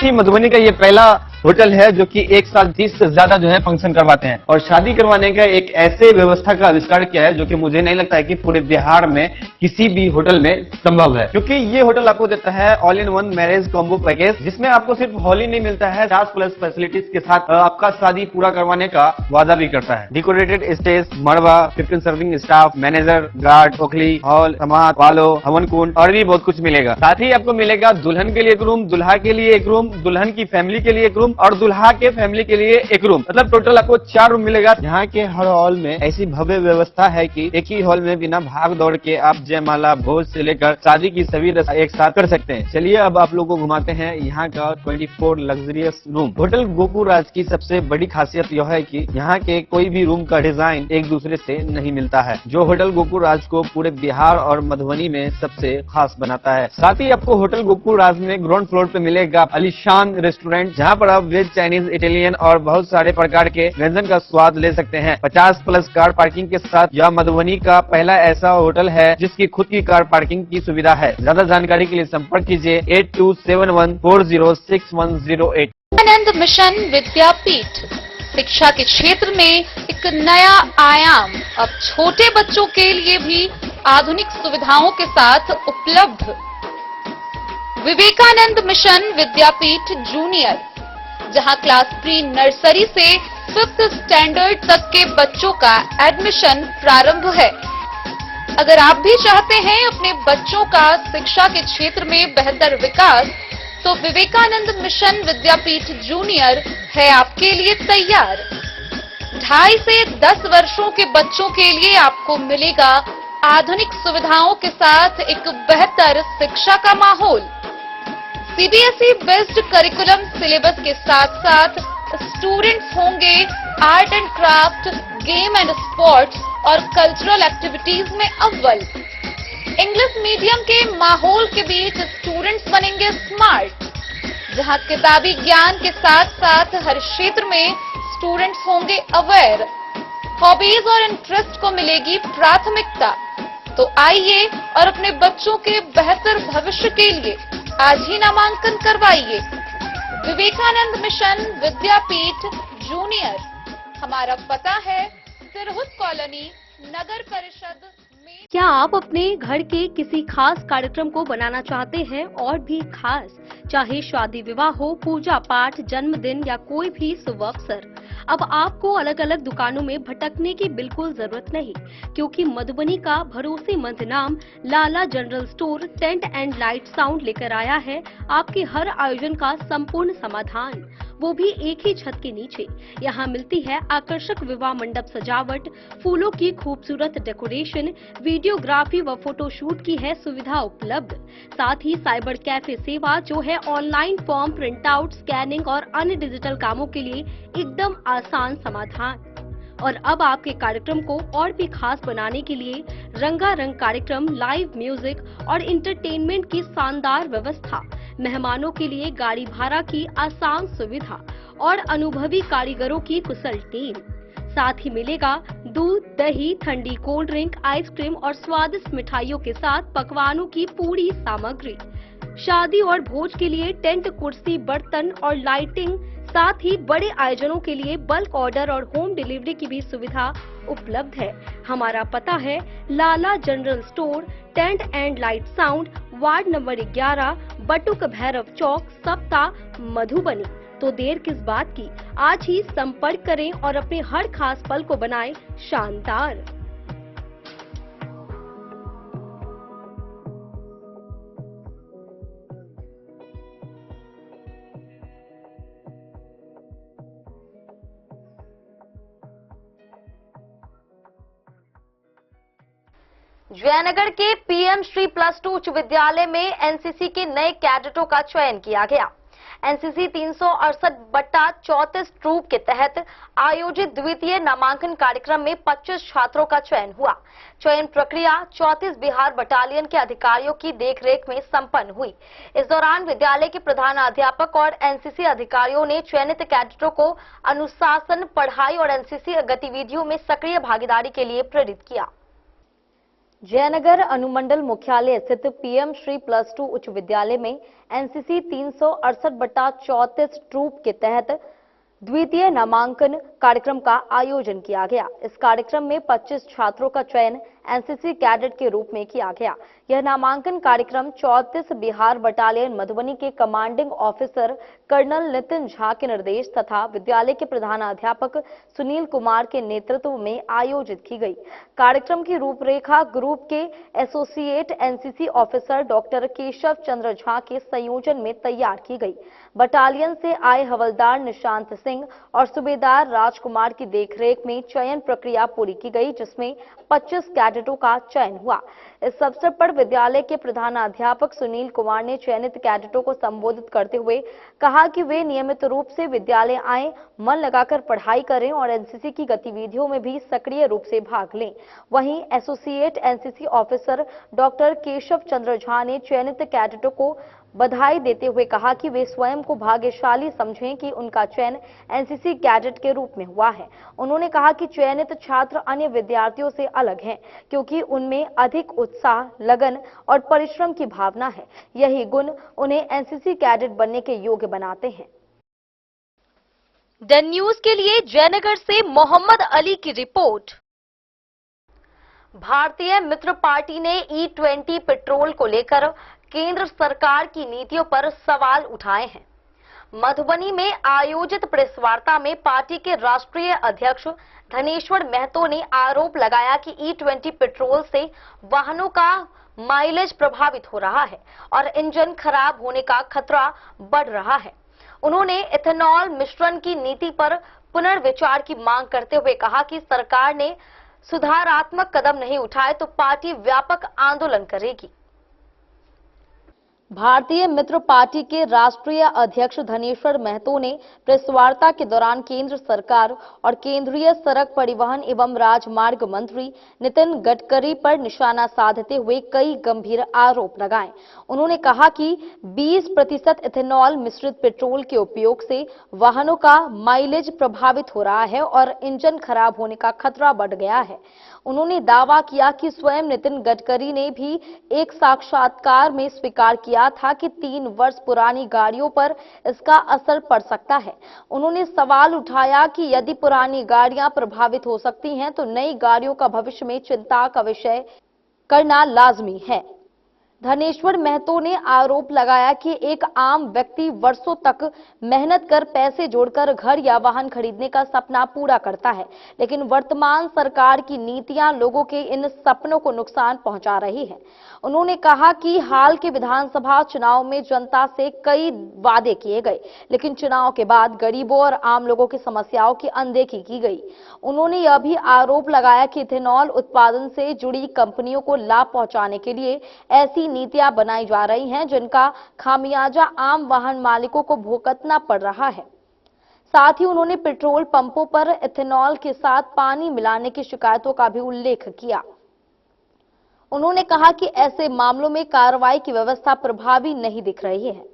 Speaker 9: मधुबनी का ये पहला होटल है जो कि एक साथ 30 से ज्यादा जो है फंक्शन करवाते हैं और शादी करवाने का एक ऐसे व्यवस्था का आविष्कार किया है जो कि मुझे नहीं लगता है कि पूरे बिहार में किसी भी होटल में संभव है, क्योंकि ये होटल आपको देता है all in one marriage combo package, जिसमें आपको सिर्फ हॉल ही नहीं मिलता है, 50+ फैसिलिटीज के साथ आपका शादी पूरा करवाने का वादा भी करता है। डेकोरेटेड स्टेज, मड़वा, 15 सर्विंग स्टाफ, मैनेजर, गार्ड, ओखली, हॉल, समाज, वालो, हवन कुंड और भी बहुत कुछ मिलेगा। साथ ही आपको मिलेगा दुल्हन के लिए एक रूम, दुल्हा के लिए एक रूम, दुल्हन की फैमिली के लिए एक रूम और दुल्हा के फैमिली के लिए एक रूम, मतलब टोटल आपको 4 रूम मिलेगा। यहाँ के हर हॉल में ऐसी भव्य व्यवस्था है कि एक ही हॉल में बिना भाग दौड़ के आप जयमाला, भोज से लेकर शादी की सभी रस्म एक साथ कर सकते हैं। चलिए अब आप लोगों को घुमाते हैं यहाँ का 24 लग्जरियस रूम। होटल गोकुराज की सबसे बड़ी खासियत यह है कि यहाँ के कोई भी रूम का डिजाइन एक दूसरे से नहीं मिलता है, जो होटल गोकुराज को पूरे बिहार और मधुबनी में सबसे खास बनाता है। साथ ही आपको होटल गोकुराज में ग्राउंड फ्लोर पे मिलेगा आलीशान रेस्टोरेंट, जहाँ पर आप वेज, चाइनीज, इटालियन और बहुत सारे प्रकार के व्यंजन का स्वाद ले सकते हैं। 50+ कार पार्किंग के साथ यह मधुबनी का पहला ऐसा होटल है जिसकी खुद की कार पार्किंग की सुविधा है। ज्यादा जानकारी के लिए संपर्क कीजिए 8271406108।
Speaker 5: आनंद मिशन विद्यापीठ शिक्षा के क्षेत्र में एक नया आयाम अब छोटे बच्चों के लिए भी आधुनिक सुविधाओं के साथ उपलब्ध। विवेकानंद मिशन विद्यापीठ जूनियर, जहां क्लास प्री नर्सरी से 5th स्टैंडर्ड तक के बच्चों का एडमिशन प्रारंभ है। अगर आप भी चाहते हैं अपने बच्चों का शिक्षा के क्षेत्र में बेहतर विकास, तो विवेकानंद मिशन विद्यापीठ जूनियर है आपके लिए तैयार। 2.5 से 10 वर्षों के बच्चों के लिए आपको मिलेगा आधुनिक सुविधाओं के साथ एक बेहतर शिक्षा का माहौल। सीबीएसई बेस्ड करिकुलम सिलेबस के साथ साथ स्टूडेंट्स होंगे art and craft, game and sports और कल्चरल एक्टिविटीज में अव्वल। इंग्लिश मीडियम के माहौल के बीच स्टूडेंट्स बनेंगे स्मार्ट, जहां किताबी ज्ञान के साथ साथ हर क्षेत्र में स्टूडेंट्स होंगे अवेयर। हॉबीज और इंटरेस्ट को मिलेगी प्राथमिकता। तो आइए और अपने बच्चों के बेहतर भविष्य के लिए आज ही नामांकन करवाइए। विवेकानंद मिशन विद्यापीठ जूनियर, हमारा पता है सिरहुत कॉलोनी, नगर परिषद में।
Speaker 7: क्या आप अपने घर के किसी खास कार्यक्रम को बनाना चाहते हैं और भी खास, चाहे शादी विवाह हो, पूजा पाठ, जन्मदिन या कोई भी शुभ अवसर? अब आपको अलग अलग दुकानों में भटकने की बिल्कुल जरूरत नहीं, क्योंकि मधुबनी का भरोसेमंद नाम Lala general store tent and light sound लेकर आया है आपके हर आयोजन का संपूर्ण समाधान, वो भी एक ही छत के नीचे। यहाँ मिलती है आकर्षक विवाह मंडप सजावट, फूलों की खूबसूरत डेकोरेशन, वीडियोग्राफी व फोटोशूट की है सुविधा उपलब्ध। साथ ही साइबर कैफे सेवा, जो है online form print out, scanning और अन्य डिजिटल कामों के लिए एकदम आसान समाधान। और अब आपके कार्यक्रम को और भी खास बनाने के लिए रंगारंग कार्यक्रम, लाइव म्यूजिक और इंटरटेनमेंट की शानदार व्यवस्था, मेहमानों के लिए गाड़ी भाड़ा की आसान सुविधा और अनुभवी कारीगरों की कुशल टीम। साथ ही मिलेगा दूध, दही, ठंडी कोल्ड ड्रिंक, आइसक्रीम और स्वादिष्ट मिठाइयों के साथ पकवानों की पूरी सामग्री। शादी और भोज के लिए टेंट, कुर्सी, बर्तन और लाइटिंग, साथ ही बड़े आयोजनों के लिए बल्क ऑर्डर और होम डिलीवरी की भी सुविधा उपलब्ध है। हमारा पता है Lala general store tent and light sound, ward number 11, Batuk Bhairav Chowk, Sapta, Madhubani. तो देर किस बात की, आज ही संपर्क करें और अपने हर खास पल को बनाएं शानदार।
Speaker 1: जयनगर के पीएम श्री +2 उच्च विद्यालय में एनसीसी के नए कैडेटों का चयन किया गया। एनसीसी 368/34 ट्रूप के तहत आयोजित द्वितीय नामांकन कार्यक्रम में 25 छात्रों का चयन हुआ। चयन प्रक्रिया 34 बिहार बटालियन के अधिकारियों की देखरेख में संपन्न हुई। इस दौरान विद्यालय के प्रधानाध्यापक और एनसीसी अधिकारियों ने चयनित कैडेटों को अनुशासन, पढ़ाई और एनसीसी गतिविधियों में सक्रिय भागीदारी के लिए प्रेरित किया। जयनगर अनुमंडल मुख्यालय स्थित पीएम श्री +2 उच्च विद्यालय में एनसीसी 368/34 ट्रूप के तहत द्वितीय नामांकन कार्यक्रम का आयोजन किया गया। इस कार्यक्रम में 25 छात्रों का चयन एनसीसी कैडेट के रूप में किया गया। यह नामांकन कार्यक्रम 34 बिहार बटालियन मधुबनी के commanding officer colonel Nitin Jha के निर्देश तथा विद्यालय के प्रधानाध्यापक सुनील कुमार के नेतृत्व में आयोजित की गई। कार्यक्रम की रूपरेखा ग्रुप के associate NCC officer doctor Keshav Chandra Jha के संयोजन में तैयार की गई। बटालियन से आए हवलदार निशांत सिंह और सूबेदार राजकुमार की देखरेख में चयन प्रक्रिया पूरी की गई, जिसमें 25 कैडेटों का चयन हुआ। इस अवसर पर विद्यालय के प्रधानाध्यापक सुनील कुमार ने चयनित कैडेटों को संबोधित करते हुए कहा कि वे नियमित रूप से विद्यालय आएं, मन लगाकर पढ़ाई करें और एनसीसी की गतिविधियों में भी सक्रिय रूप से भाग लें। वहीं associate NCC officer doctor Keshav Chandra Jha ने चयनित कैडेटों को बधाई देते हुए कहा कि वे स्वयं को भाग्यशाली समझें कि उनका चयन एनसीसी कैडेट के रूप में हुआ है। उन्होंने कहा कि चयनित छात्र अन्य विद्यार्थियों से अलग हैं, क्योंकि उनमें अधिक उत्साह, लगन और परिश्रम की भावना है। यही गुण उन्हें एनसीसी कैडेट बनने के योग्य बनाते हैं।
Speaker 7: द न्यूज के लिए जयनगर से मोहम्मद अली की रिपोर्ट।
Speaker 1: भारतीय मित्र पार्टी ने E20 पेट्रोल को लेकर केंद्र सरकार की नीतियों पर सवाल उठाए हैं। मधुबनी में आयोजित प्रेस वार्ता में पार्टी के राष्ट्रीय अध्यक्ष धनेश्वर महतो ने आरोप लगाया कि E20 पेट्रोल से वाहनों का माइलेज प्रभावित हो रहा है और इंजन खराब होने का खतरा बढ़ रहा है। उन्होंने इथेनॉल मिश्रण की नीति पर पुनर्विचार की मांग करते हुए कहा कि सरकार ने सुधारात्मक कदम नहीं उठाए तो पार्टी व्यापक आंदोलन करेगी। भारतीय मित्र पार्टी के राष्ट्रीय अध्यक्ष धनेश्वर महतो ने प्रेस वार्ता के दौरान केंद्र सरकार और केंद्रीय सड़क परिवहन एवं राजमार्ग मंत्री नितिन गडकरी पर निशाना साधते हुए कई गंभीर आरोप लगाए। उन्होंने कहा कि 20% इथेनॉल मिश्रित पेट्रोल के उपयोग से वाहनों का माइलेज प्रभावित हो रहा है और इंजन खराब होने का खतरा बढ़ गया है। उन्होंने दावा किया कि स्वयं नितिन गडकरी ने भी एक साक्षात्कार में स्वीकार किया था कि 3 वर्ष पुरानी गाड़ियों पर इसका असर पड़ सकता है। उन्होंने सवाल उठाया कि यदि पुरानी गाड़ियां प्रभावित हो सकती हैं तो नई गाड़ियों का भविष्य में चिंता का विषय करना लाजमी है। धनेश्वर महतो ने आरोप लगाया कि एक आम व्यक्ति वर्षों तक मेहनत कर पैसे जोड़कर घर या वाहन खरीदने का सपना पूरा करता है, लेकिन वर्तमान सरकार की नीतियां लोगों के इन सपनों को नुकसान पहुंचा रही है। उन्होंने कहा कि हाल के विधानसभा चुनाव में जनता से कई वादे किए गए, लेकिन चुनाव के बाद गरीबों और आम लोगों की समस्याओं की अनदेखी की गई। उन्होंने यह भी आरोप लगाया कि इथेनॉल उत्पादन से जुड़ी कंपनियों को लाभ पहुंचाने के लिए ऐसी नीतियां बनाई जा रही हैं जिनका खामियाजा आम वाहन मालिकों को भुगतना पड़ रहा है। साथ ही उन्होंने पेट्रोल पंपों पर इथेनॉल के साथ पानी मिलाने की शिकायतों का भी उल्लेख किया। उन्होंने कहा कि ऐसे मामलों में कार्रवाई की व्यवस्था प्रभावी नहीं दिख रही है।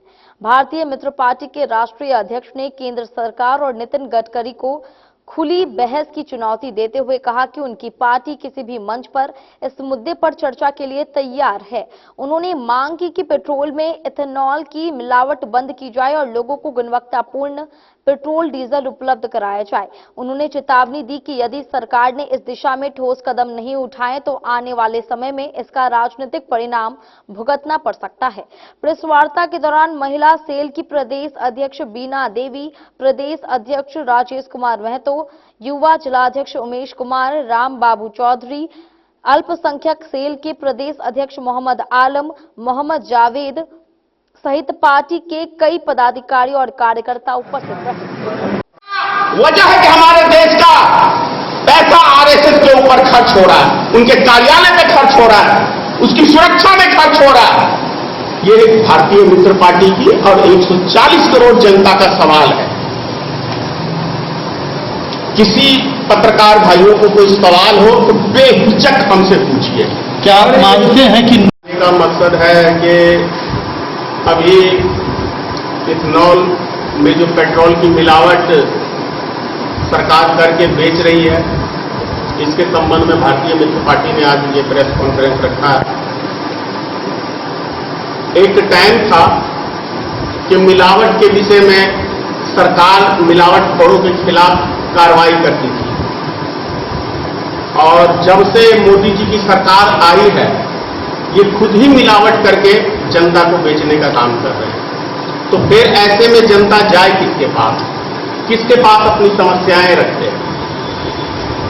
Speaker 1: भारतीय मित्र पार्टी के राष्ट्रीय अध्यक्ष ने केंद्र सरकार और नितिन गडकरी को खुली बहस की चुनौती देते हुए कहा कि उनकी पार्टी किसी भी मंच पर इस मुद्दे पर चर्चा के लिए तैयार है। उन्होंने मांग की कि पेट्रोल में इथेनॉल की मिलावट बंद की जाए और लोगों को गुणवत्तापूर्ण पेट्रोल डीजल उपलब्ध कराया जाए। उन्होंने चेतावनी दी कि यदि सरकार ने इस दिशा में ठोस कदम नहीं उठाए तो आने वाले समय में इसका राजनीतिक परिणाम भुगतना पड़ सकता है। प्रेस वार्ता के दौरान महिला सेल की प्रदेश अध्यक्ष बीना देवी, प्रदेश अध्यक्ष राजेश कुमार महतो, युवा जिलाध्यक्ष उमेश कुमार, राम बाबू चौधरी, अल्पसंख्यक सेल के प्रदेश अध्यक्ष मोहम्मद आलम, मोहम्मद जावेद सहित पार्टी के कई पदाधिकारी और कार्यकर्ता उपस्थित रहे।
Speaker 11: वजह है कि हमारे देश का पैसा आरएसएस के ऊपर खर्च हो रहा है, उनके कार्यालय में खर्च हो रहा है, उसकी सुरक्षा में खर्च हो रहा है। ये भारतीय मित्र पार्टी की और 140 करोड़ जनता का सवाल है। किसी पत्रकार भाइयों को कोई सवाल हो तो बेहिचक हमसे पूछिए। क्या आप मानते हैं कि का मकसद है कि अभी इथेनॉल में जो पेट्रोल की मिलावट सरकार करके बेच रही है, इसके संबंध में भारतीय मित्र पार्टी ने आज ये प्रेस कॉन्फ्रेंस रखा है। एक टाइम था कि मिलावट के विषय में सरकार मिलावटखोरों के खिलाफ कार्रवाई करती थी, और जब से मोदी जी की सरकार आई है ये खुद ही मिलावट करके जनता को बेचने का काम कर रहे हैं। तो फिर ऐसे में जनता जाए किसके पास अपनी समस्याएं रखते हैं।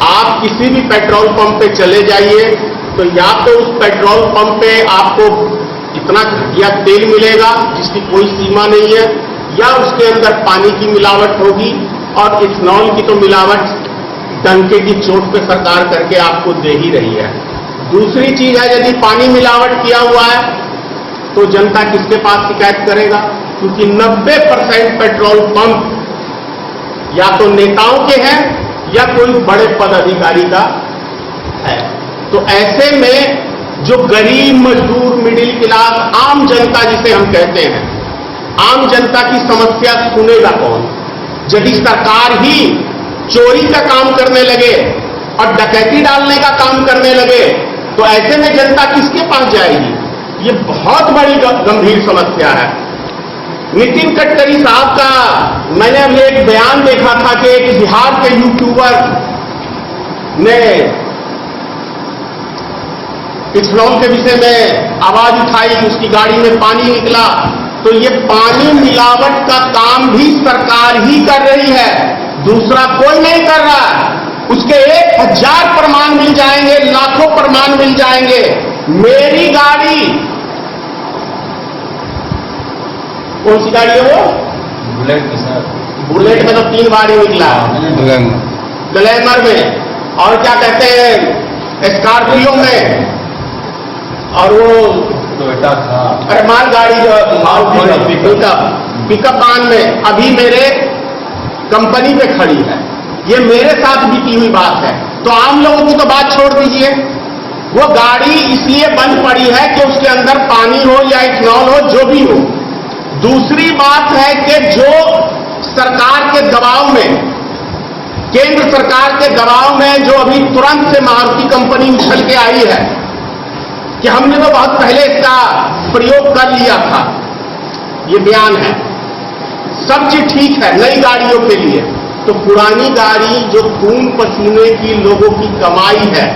Speaker 11: आप किसी भी पेट्रोल पंप पे चले जाइए तो या तो उस पेट्रोल पंप पे आपको इतना घटिया तेल मिलेगा जिसकी कोई सीमा नहीं है, या उसके अंदर पानी की मिलावट होगी, और इथेनॉल की तो मिलावट डंके की चोट पे सरकार करके आपको दे ही रही है। दूसरी चीज है, यदि पानी मिलावट किया हुआ है तो जनता किसके पास शिकायत करेगा, क्योंकि 90% पेट्रोल पंप या तो नेताओं के हैं या कोई बड़े पदाधिकारी का है। तो ऐसे में जो गरीब, मजदूर, मिडिल क्लास, आम जनता जिसे हम कहते हैं, आम जनता की समस्या सुनेगा कौन? यदि सरकार ही चोरी का काम करने लगे और डकैती डालने का काम करने लगे तो ऐसे में जनता किसके पास जाएगी? ये बहुत बड़ी गंभीर समस्या है। नितिन गडकरी साहब का मैंने अभी एक बयान देखा था कि एक बिहार के यूट्यूबर ने इथेनॉल के विषय में आवाज उठाई, उसकी गाड़ी में पानी निकला। तो ये पानी मिलावट का काम भी सरकार ही कर रही है, दूसरा कोई नहीं कर रहा है। उसके 1000 प्रमाण मिल जाएंगे, लाखों प्रमाण मिल जाएंगे। मेरी गाड़ी, कौन सी गाड़ी है वो?
Speaker 9: बुलेट में सर,
Speaker 11: बुलेट में तो 3 बार ही निकला, ग्लैमर में, और क्या कहते हैं स्कॉर्पियो में, और वो अरे माल गाड़ी जो पिकअप वाहन में अभी मेरे कंपनी पे खड़ी है। ये मेरे साथ बीती हुई बात है। तो आम लोगों की तो बात छोड़ दीजिए, वो गाड़ी इसलिए बंद पड़ी है कि उसके अंदर पानी हो या इथेनॉल हो, जो भी हो। दूसरी बात है कि जो सरकार के दबाव में, केंद्र सरकार के दबाव में जो अभी तुरंत से मारुति कंपनी उछल के आई है कि हमने तो बहुत पहले इसका प्रयोग कर लिया था, ये बयान है। सब चीज ठीक है नई गाड़ियों के लिए, तो पुरानी गाड़ी जो खून पसीने की लोगों की कमाई है,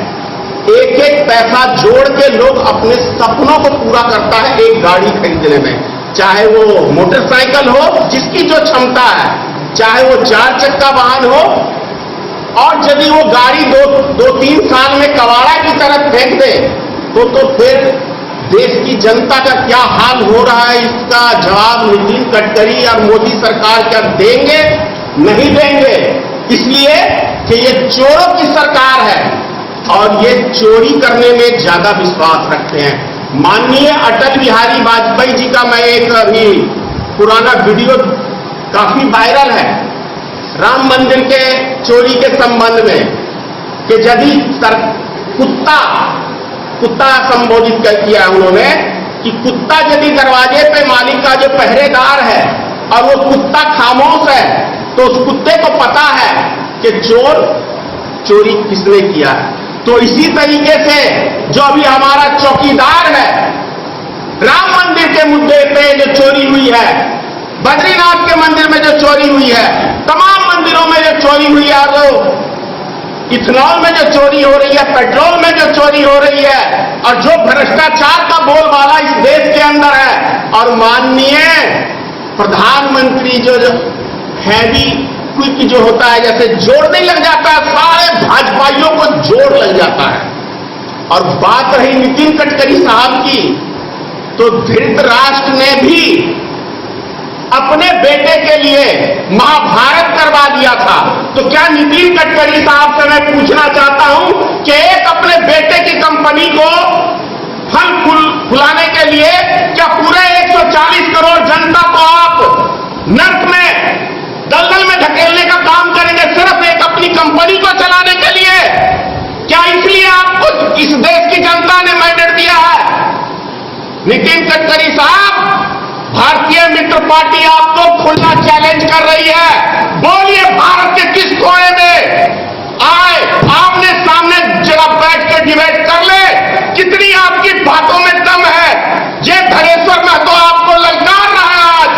Speaker 11: एक एक पैसा जोड़ के लोग अपने सपनों को पूरा करता है एक गाड़ी खरीदने में, चाहे वो मोटरसाइकिल हो जिसकी जो क्षमता है, चाहे वो 4 चक्का वाहन हो। और यदि वो गाड़ी 2-3 साल में कबाड़ा की तरफ फेंक दे तो फिर देश की जनता का क्या हाल हो रहा है, इसका जवाब नितिन गडकरी और मोदी सरकार क्या देंगे? नहीं देंगे, इसलिए कि ये चोरों की सरकार है और ये चोरी करने में ज्यादा विश्वास रखते हैं। माननीय अटल बिहारी वाजपेयी जी का मैं एक अभी पुराना वीडियो काफी वायरल है, राम मंदिर के चोरी के संबंध में, कि यदि कुत्ता संबोधित कर किया उन्होंने कि कुत्ता यदि दरवाजे पे मालिक का जो पहरेदार है और वो कुत्ता खामोश है तो उस कुत्ते को पता है कि चोरी किसने किया है। तो इसी तरीके से जो अभी हमारा चौकीदार है, राम मंदिर के मुद्दे पे जो चोरी हुई है, बद्रीनाथ के मंदिर में जो चोरी हुई है, तमाम मंदिरों में जो चोरी हुई है, तो इथेनॉल में जो चोरी हो रही है, पेट्रोल में जो चोरी हो रही है, और जो भ्रष्टाचार का बोलबाला इस देश के अंदर है, और माननीय प्रधानमंत्री जो हैवी क्विक जो होता है, जैसे जोड़ नहीं लग जाता है, सारे भाजपाइयों को जोड़ लग जाता है। और बात रही नितिन गडकरी साहब की, तो धृतराष्ट्र ने भी अपने बेटे के लिए महाभारत करवा दिया था। तो क्या नितिन गडकरी साहब से मैं पूछना चाहता हूं कि एक अपने बेटे की कंपनी को फल फुलाने के लिए क्या पूरे 140 करोड़ जनता को आप नर्क में, दलदल में ढकेलने का काम करेंगे सिर्फ एक अपनी कंपनी को चलाने के लिए? क्या इसलिए आपको इस देश की जनता ने मैंडेट दिया है? नितिन गडकरी साहब, भारतीय मित्र पार्टी आपको खुला चैलेंज कर रही है। बोलिए, भारत के किस कोने में आए आमने सामने डिबेट कर ले, कितनी आपकी बातों में दम है। ये धनेश्वर महतो आपको ललकार रहा है। आज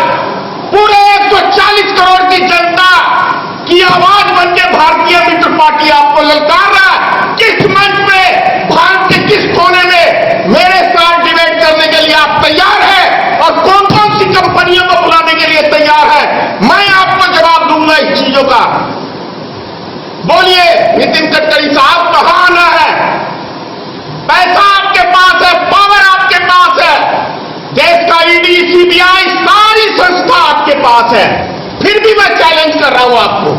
Speaker 11: पूरे 140 करोड़ की जनता की आवाज बन के भारतीय मित्र पार्टी आपको ललकार रहा है। किस मंच पे, भारत के किस कोने में मेरे साथ डिबेट करने के लिए आप तैयार हैं और कौन कौन सी कंपनियों को बुलाने के लिए तैयार है, मैं आपको जवाब दूंगा इस चीजों का। बोलिए नितिन गडकरी साहब, कहां आना है? पैसा आपके पास है, पावर आपके पास है, देश का ईडी, सीबीआई, सारी संस्था आपके पास है, फिर भी मैं चैलेंज कर रहा हूं आपको।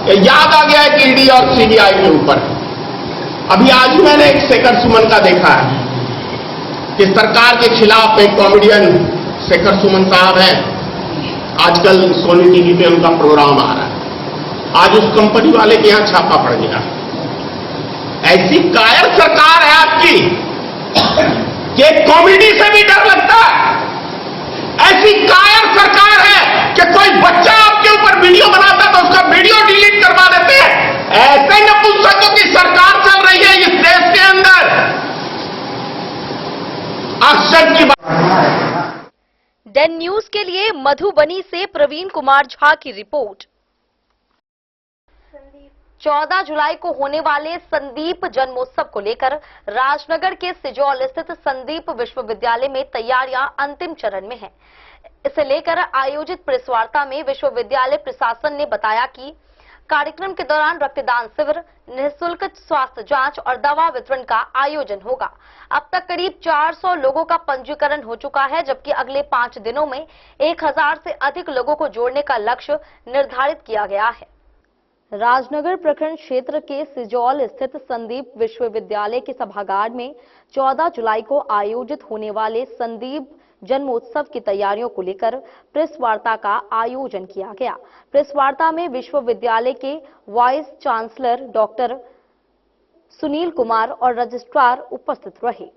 Speaker 11: याद आ गया है कि ईडी और सीबीआई के ऊपर अभी आज ही मैंने एक शेखर सुमन का देखा है कि सरकार के खिलाफ एक कॉमेडियन शेखर सुमन साहब है, आजकल सोनी टीवी पे उनका प्रोग्राम आ रहा है। आज उस कंपनी वाले के यहां छापा पड़ गया। ऐसी कायर सरकार है आपकी कि कॉमेडी से भी डर लगता है। ऐसी कायर सरकार है कि कोई बच्चा आपके ऊपर वीडियो बनाता तो उसका वीडियो डिलीट करवा देते हैं। ऐसे नपुंसकों की सरकार चल रही है इस देश के अंदर। आश्चर्य की बात।
Speaker 1: डेन न्यूज के लिए मधुबनी से प्रवीण कुमार झा की रिपोर्ट। 14 जुलाई को होने वाले संदीप जन्मोत्सव को लेकर राजनगर के सिजौल स्थित संदीप विश्वविद्यालय में तैयारियां अंतिम चरण में हैं। इसे लेकर आयोजित प्रेस वार्ता में विश्वविद्यालय प्रशासन ने बताया कि कार्यक्रम के दौरान रक्तदान शिविर, निःशुल्क स्वास्थ्य जांच और दवा वितरण का आयोजन होगा। अब तक करीब 400 लोगों का पंजीकरण हो चुका है, जबकि अगले 5 दिनों में 1000 से अधिक लोगों को जोड़ने का लक्ष्य निर्धारित किया गया है। राजनगर प्रखंड क्षेत्र के सिजौल स्थित संदीप विश्वविद्यालय के सभागार में 14 जुलाई को आयोजित होने वाले संदीप जन्मोत्सव की तैयारियों को लेकर प्रेस वार्ता का आयोजन किया गया। प्रेस वार्ता में विश्वविद्यालय के vice chancellor doctor Sunil Kumar और रजिस्ट्रार उपस्थित रहे।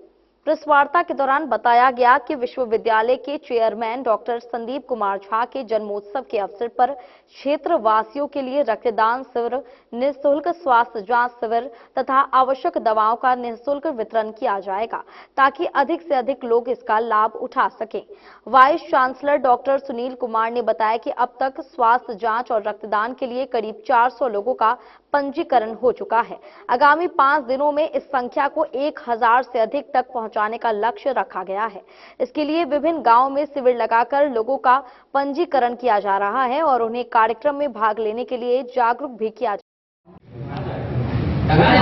Speaker 1: प्रेस वार्ता के दौरान बताया गया कि विश्वविद्यालय के चेयरमैन डॉक्टर संदीप कुमार झा के जन्मोत्सव के अवसर पर क्षेत्र वासियों के लिए रक्तदान शिविर, निःशुल्क स्वास्थ्य जांच शिविर तथा आवश्यक दवाओं का निःशुल्क वितरण किया जाएगा, ताकि अधिक से अधिक लोग इसका लाभ उठा सकें। Vice chancellor doctor Sunil Kumar ने बताया कि अब तक स्वास्थ्य जांच और रक्तदान के लिए करीब 400 लोगों का पंजीकरण हो चुका है। आगामी 5 दिनों में इस संख्या को 1000 से अधिक तक पहुंचाने का लक्ष्य रखा गया है। इसके लिए विभिन्न गांवों में शिविर लगाकर लोगों का पंजीकरण किया जा रहा है और उन्हें कार्यक्रम में भाग लेने के लिए जागरूक भी किया जा।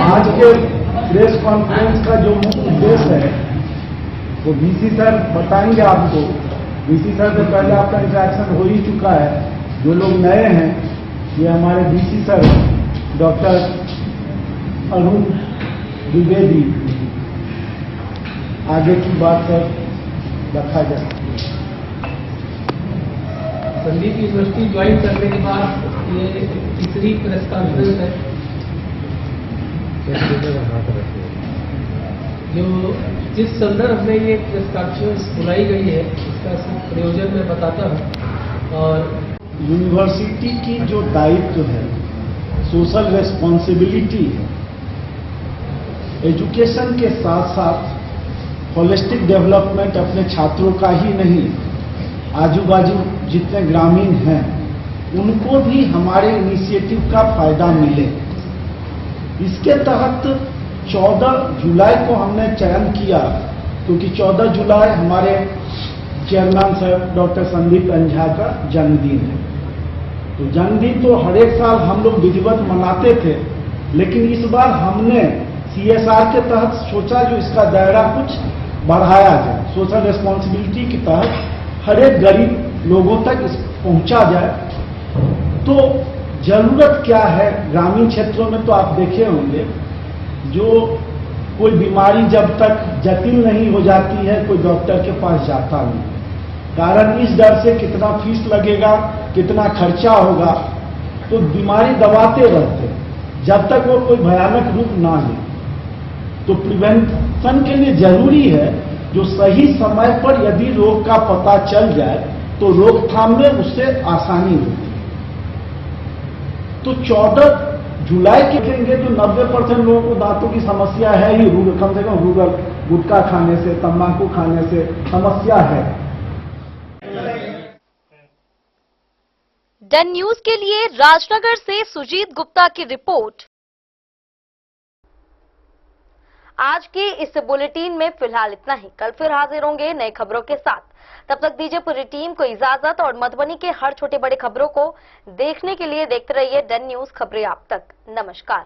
Speaker 10: आज के प्रेस कॉन्फ्रेंस का जो मुख्य उद्देश्य है वो वीसी सर बताएंगे आपको। वीसी सर से पहले आपका इंटरेक्शन हो ही चुका है। जो लोग नए हैं, ये हमारे VC sir doctor Arun Dwivedi, आगे की बात सर रखा जाए।
Speaker 12: संदीप यूनिवर्सिटी ज्वाइन करने के बाद ये तीसरी प्रेस कॉन्फ्रेंस है। जो जिस संदर्भ में ये प्रेस कॉन्फ्रेंस बुलाई गई है उसका प्रयोजन मैं बताता हूँ। और
Speaker 10: यूनिवर्सिटी की जो दायित्व है, सोशल रेस्पॉन्सिबिलिटी है, एजुकेशन के साथ साथ होलिस्टिक डेवलपमेंट अपने छात्रों का ही नहीं, आजू बाजू जितने ग्रामीण हैं उनको भी हमारे इनिशिएटिव का फायदा मिले। इसके तहत 14 जुलाई को हमने चयन किया, क्योंकि 14 जुलाई हमारे chairman sir doctor Sandeep Jha का जन्मदिन है। तो जन्मदिन तो हर एक साल हम लोग विधिवत मनाते थे, लेकिन इस बार हमने CSR के तहत सोचा जो इसका दायरा कुछ बढ़ाया जाए, सोशल रिस्पॉन्सिबिलिटी के तहत हर एक गरीब लोगों तक पहुंचा जाए। तो जरूरत क्या है, ग्रामीण क्षेत्रों में तो आप देखे होंगे, जो कोई बीमारी जब तक जटिल नहीं हो जाती है कोई डॉक्टर के पास जाता नहीं। कारण इस डर से कितना फीस लगेगा, कितना खर्चा होगा, तो बीमारी दबाते रहते जब तक वो कोई भयानक रूप ना ले। तो प्रिवेंशन के लिए जरूरी है जो सही समय पर यदि रोग का पता चल जाए तो रोकथाम में उससे आसानी होती है। तो 14 जुलाई के देखेंगे तो 90% लोगों को दांतों की समस्या है ही, कम से कम गुटखा खाने से, तंबाकू खाने से समस्या है।
Speaker 1: डन न्यूज के लिए राजनगर से सुजीत गुप्ता की रिपोर्ट। आज के इस बुलेटिन में फिलहाल इतना ही। कल फिर हाजिर होंगे नई खबरों के साथ। तब तक दीजिए पूरी टीम को इजाजत और मधुबनी के हर छोटे बड़े खबरों को देखने के लिए देखते रहिए डन न्यूज खबरें आप तक। नमस्कार।